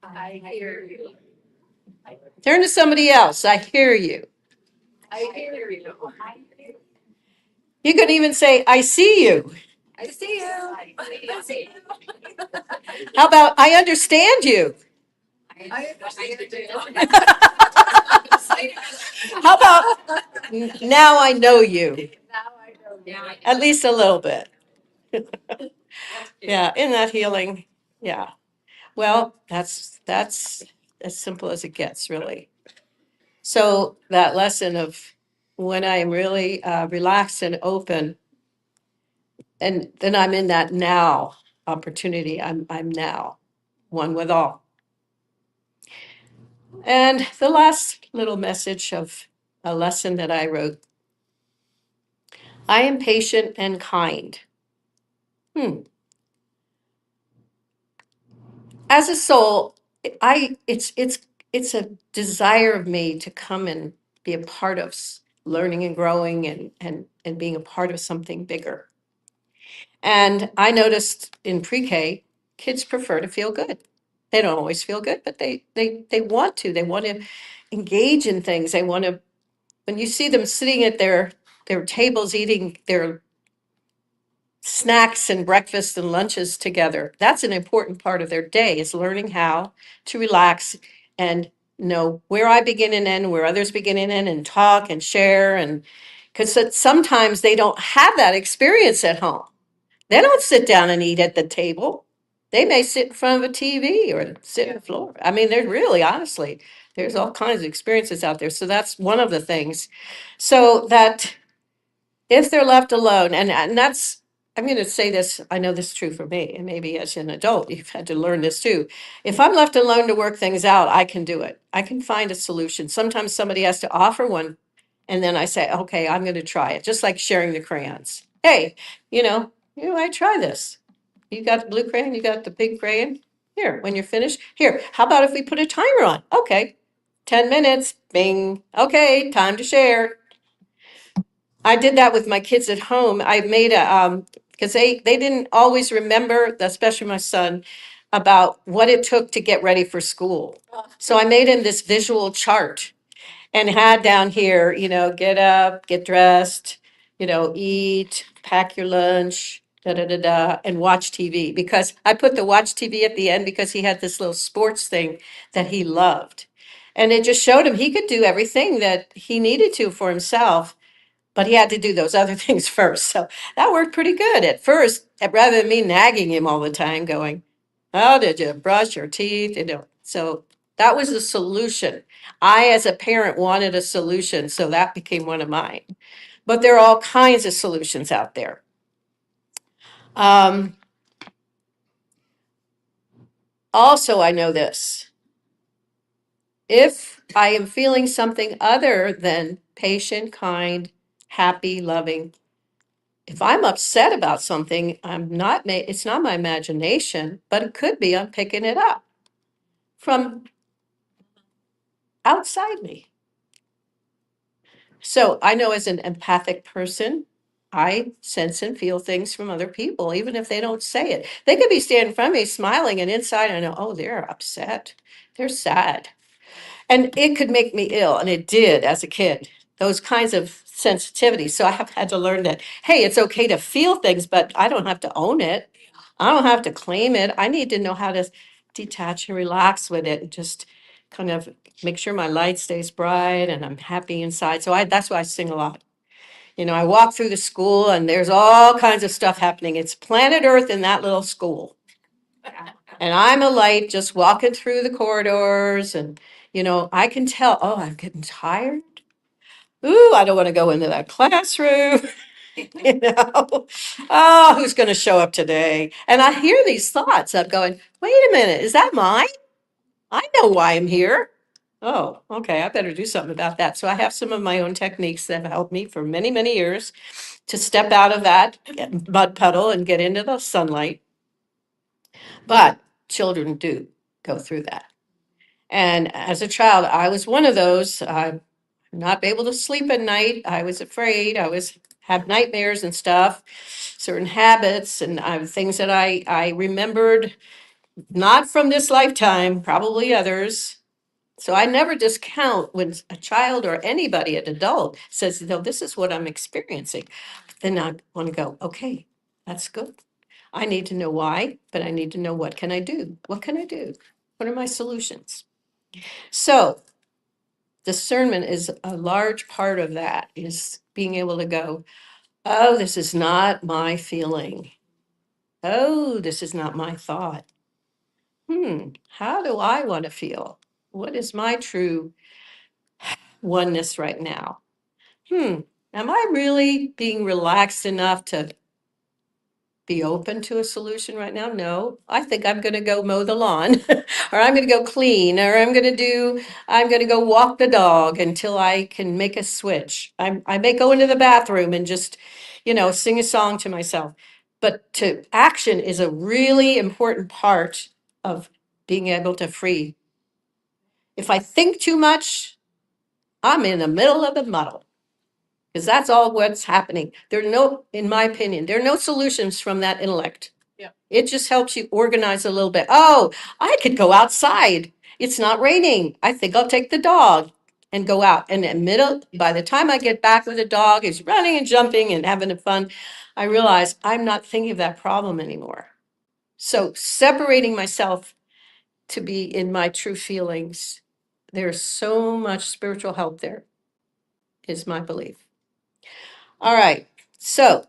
I hear you. Turn to somebody else, I hear you. I hear you. You can even say, I see you. I see you. I see you. How about, I understand you? I understand you. How about, now I know you? Now I know you. At least a little bit. Yeah, in that healing. Yeah. Well, that's as simple as it gets, really. So that lesson of when I am really relaxed and open, and then I'm in that now opportunity. I'm now one with all. And the last little message of a lesson that I wrote: I am patient and kind. As a soul, it's a desire of me to come and be a part of learning and growing and being a part of something bigger. And I noticed in pre-K, kids prefer to feel good. They don't always feel good, but they want to. They want to engage in things. They want to, when you see them sitting at their tables eating their snacks and breakfast and lunches together, that's an important part of their day, is learning how to relax and know where I begin and end, where others begin and end, and talk and share. And because sometimes they don't have that experience at home. They don't sit down and eat at the table. They may sit in front of a TV or sit on the floor. I mean, there's really, honestly, there's all kinds of experiences out there. So that's one of the things. So that if they're left alone, and that's, I'm going to say this, I know this is true for me, and maybe as an adult, you've had to learn this too. If I'm left alone to work things out, I can do it. I can find a solution. Sometimes somebody has to offer one, and then I say, okay, I'm going to try it, just like sharing the crayons. Hey, you might try this. You got the blue crayon, you got the pink crayon. Here, when you're finished, here, how about if we put a timer on? Okay, 10 minutes, bing. Okay, time to share. I did that with my kids at home. I made because they didn't always remember, especially my son, about what it took to get ready for school. So I made him this visual chart and had down here, get up, get dressed, eat, pack your lunch, da da da da, and watch TV. Because I put the watch TV at the end because he had this little sports thing that he loved. And it just showed him he could do everything that he needed to for himself, but he had to do those other things first. So that worked pretty good at first, rather than me nagging him all the time, going, how did you brush your teeth? So that was the solution. I, as a parent, wanted a solution, so that became one of mine. But there are all kinds of solutions out there. Also, I know this. If I am feeling something other than patient, kind, happy, loving, if I'm upset about something, it's not my imagination, but it could be I'm picking it up from outside me. So I know as an empathic person, I sense and feel things from other people, even if they don't say it. They could be standing in front of me smiling, and inside I know, oh, they're upset. They're sad. And it could make me ill, and it did as a kid, those kinds of sensitivities. So I have had to learn that, hey, it's okay to feel things, but I don't have to own it. I don't have to claim it. I need to know how to detach and relax with it and just kind of make sure my light stays bright and I'm happy inside. So that's why I sing a lot. I walk through the school and there's all kinds of stuff happening. It's planet Earth in that little school. And I'm a light just walking through the corridors and, I can tell, oh, I'm getting tired. Ooh, I don't want to go into that classroom. Oh, who's going to show up today? And I hear these thoughts. I'm going, wait a minute, is that mine? I know why I'm here. Oh, okay, I better do something about that. So I have some of my own techniques that have helped me for many, many years to step out of that mud puddle and get into the sunlight. But children do go through that. And as a child, I was one of those. Not able to sleep at night. I was afraid. I was have nightmares and stuff, certain habits and things that I remembered not from this lifetime, probably others. So I never discount when a child or anybody, an adult, says, this is what I'm experiencing. Then I want to go, okay, that's good. I need to know why, but I need to know what can I do? What can I do? What are my solutions? So discernment is a large part of that, is being able to go, oh, this is not my feeling. Oh, this is not my thought. How do I want to feel? What is my true oneness right now? Am I really being relaxed enough to be open to a solution right now? No, I think I'm going to go mow the lawn or I'm going to go clean or I'm going to go walk the dog until I can make a switch. I may go into the bathroom and just, sing a song to myself. But to action is a really important part of being able to free. If I think too much, I'm in the middle of the muddle. Because that's all what's happening. In my opinion, there are no solutions from that intellect. Yeah. It just helps you organize a little bit. Oh, I could go outside. It's not raining. I think I'll take the dog and go out. And by the time I get back with the dog, he's running and jumping and having fun. I realize I'm not thinking of that problem anymore. So separating myself to be in my true feelings, there's so much spiritual help there, is my belief. All right, so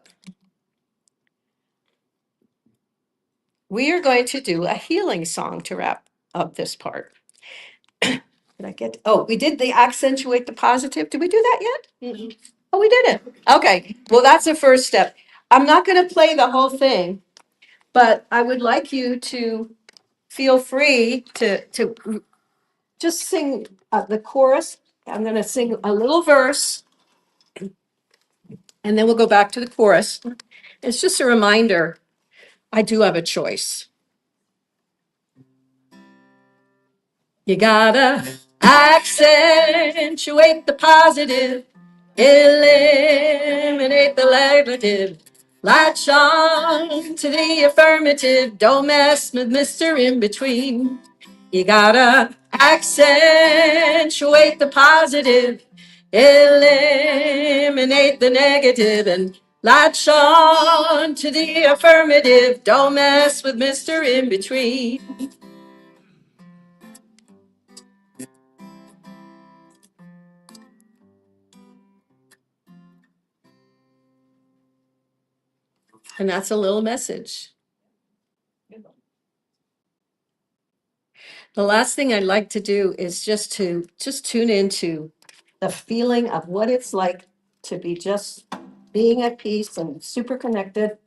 we are going to do a healing song to wrap up this part. Did I get? Oh, we did the accentuate the positive. Did we do that yet? Mhm. Oh, we didn't. Okay, well, that's the first step. I'm not going to play the whole thing, but I would like you to feel free to just sing the chorus. I'm going to sing a little verse, and then we'll go back to the chorus. It's just a reminder, I do have a choice. You gotta accentuate the positive, eliminate the negative. Light shine to the affirmative, don't mess with Mr. In Between. You gotta accentuate the positive, eliminate the negative, and light shine to the affirmative, don't mess with Mr. In Between. And that's a little message. The last thing I'd like to do is just tune into the feeling of what it's like to be just being at peace and super connected.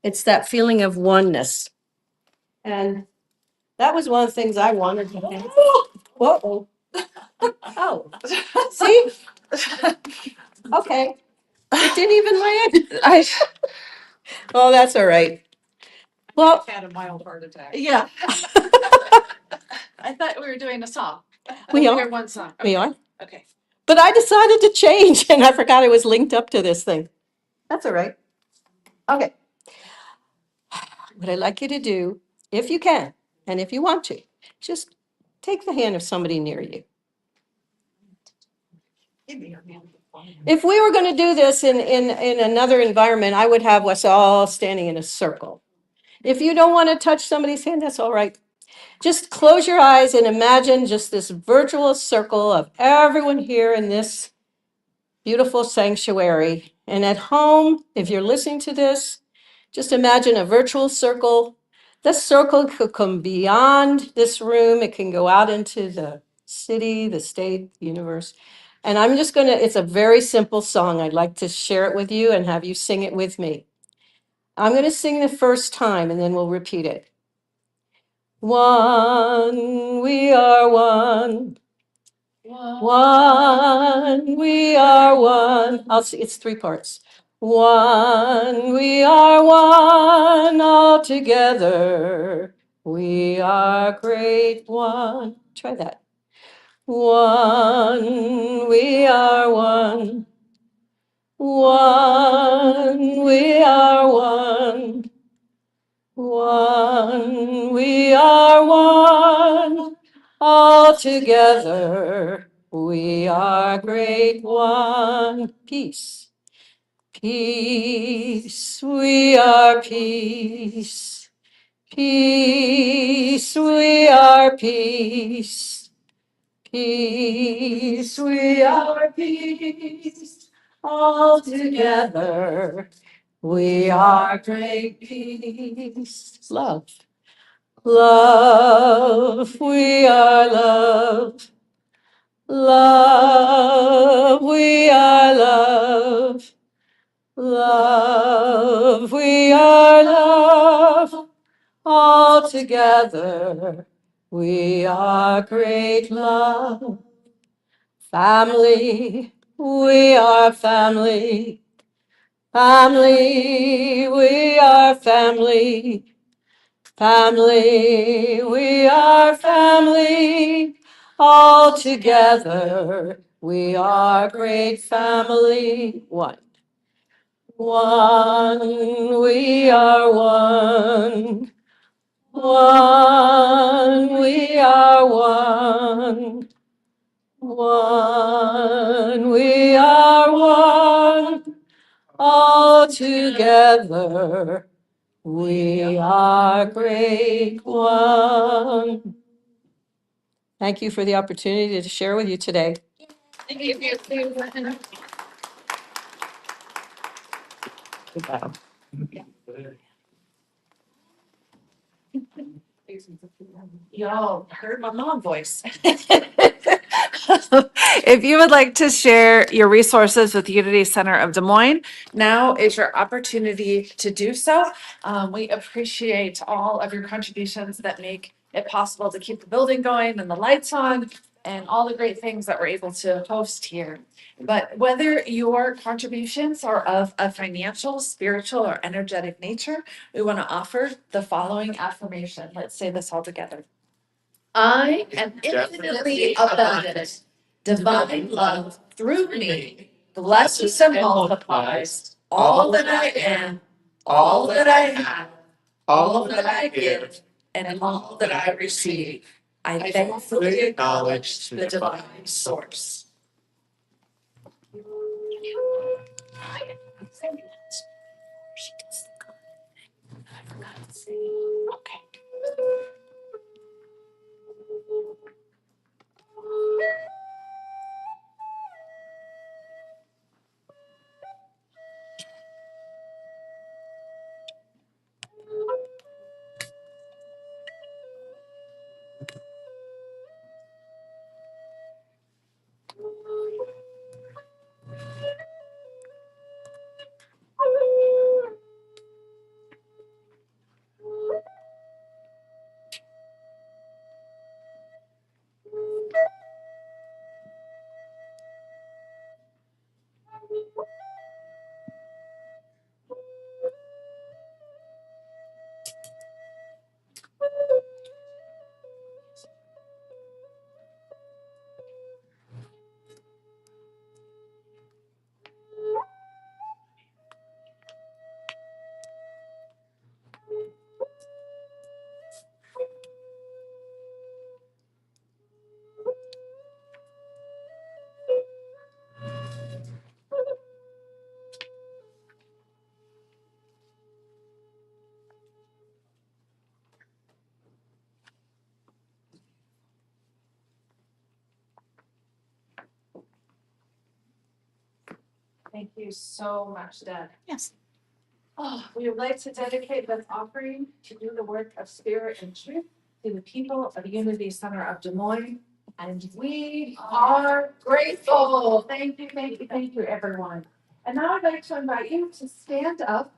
It's that feeling of oneness. And that was one of the things I wanted to have. Whoa. Oh, see? Okay. It didn't even land. Oh, that's all right. Well, Had a mild heart attack. yeah. I thought we were doing a song. We only are. heard one song. We Okay. are. Okay. But I decided to change and I forgot it was linked up to this thing. That's all right. Okay. What I'd like you to do, if you can, and if you want to, just take the hand of somebody near you. If we were going to do this in another environment, I would have us all standing in a circle. If you don't want to touch somebody's hand, that's all right. Just close your eyes and imagine just this virtual circle of everyone here in this beautiful sanctuary. And at home, if you're listening to this, just imagine a virtual circle. This circle could come beyond this room. It can go out into the city, the state, the universe. And I'm just going to, it's a very simple song. I'd like to share it with you and have you sing it with me. I'm going to sing the first time and then we'll repeat it. One, we are one. One, we are one. I'll see, it's three parts. One, we are one all together. We are great one. Try that. One, we are one. One, we are one. One, we are one, all together. We are great one. Peace. Peace, we are peace. Peace, we are peace. Peace, we are peace. All together. We are great peace. Love. Love, we are love. Love, we are love. Love, we are love. All together, we are great love. Family, we are family. Family, we are family. Family, we are family. All together, we are great family. One. One, we are one. One, we are one. One, we are one. All together, we are great one. Thank you for the opportunity to share with you today. Y'all heard my mom voice. If you would like to share your resources with Unity Center of Des Moines, now is your opportunity to do so. We appreciate all of your contributions that make it possible to keep the building going and the lights on and all the great things that we're able to host here. But whether your contributions are of a financial, spiritual, or energetic nature, we want to offer the following affirmation. Let's say this all together. I am infinitely abundant. Divine love through me blesses and multiplies all that I am, all that I have, all that I give, and all that I receive. I thankfully acknowledge the divine source. Thank you so much, Deb. Yes. Oh, we would like to dedicate this offering to do the work of spirit and truth to the people of Unity Center of Des Moines. And we are grateful. Thank you, everyone. And now I'd like to invite you to stand up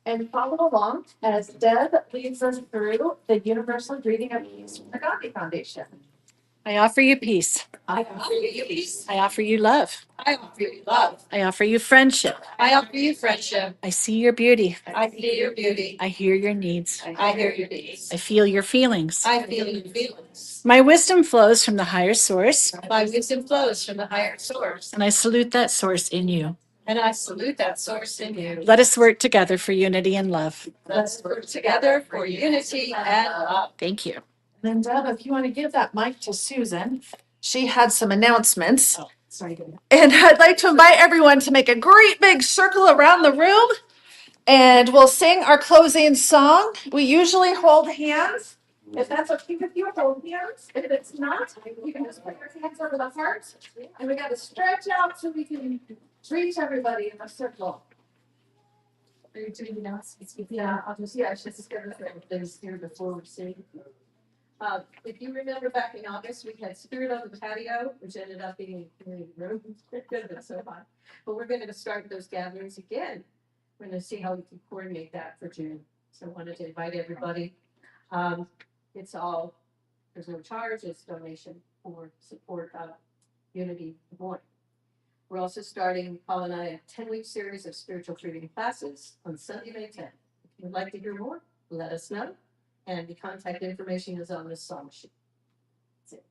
and follow along as Deb leads us through the universal greeting of peace from the Gandhi Foundation. I offer you peace. I offer you peace. I offer you love. I offer you love. I offer you friendship. I offer you friendship. I see your beauty. I see your beauty. I hear your needs. I hear your needs. I feel your feelings. I feel your feelings. My wisdom flows from the higher source, My wisdom flows from the higher source, and I salute that source in you. and I salute that source in you. Let us work together for unity and love. Let's work together for unity and love. Thank you. And then Deb, if you want to give that mic to Susan, she had some announcements. Oh, sorry. And I'd like to invite everyone to make a great big circle around the room. And we'll sing our closing song. We usually hold hands. If that's okay with you, hold hands. If it's not, you can just put your hands over the heart. And we got to stretch out so we can reach everybody in the circle. Are you doing the announcements? Yeah, I should just get this here before we sing. If you remember back in August, we had Spirit on the Patio, which ended up being a community room. It could have been so fun. But we're going to start those gatherings again. We're going to see how we can coordinate that for June. So I wanted to invite everybody. It's all, there's no charge, it's donation for support of Unity Des Moines. We're also starting, Paul and I, a 10-week series of spiritual treating classes on Sunday, May 10th. If you'd like to hear more, let us know. And the contact information is on this song sheet. That's it.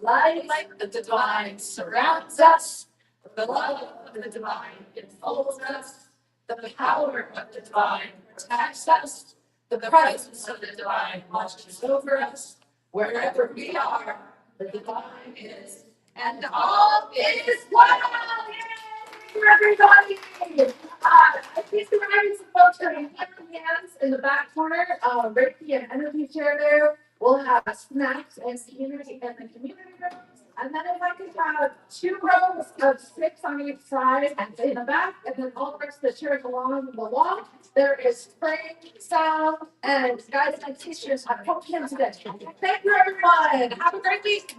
Light the divine surrounds us. The love of the divine enfolds us. The power of the divine protects us. The presence of the divine watches over us. Wherever we are, the divine is, and all is well. Yay, everybody! Please remind some folks that we have hands in the back corner. Ricky and Energy Chair there. We'll have snacks and community in the community room. And then if I could have 2 rows of 6 on each side and in the back, and then all the rest of the chairs along the wall, there is spring, sound, and guys and teachers have helped him today. Thank you, everyone. Have a great week.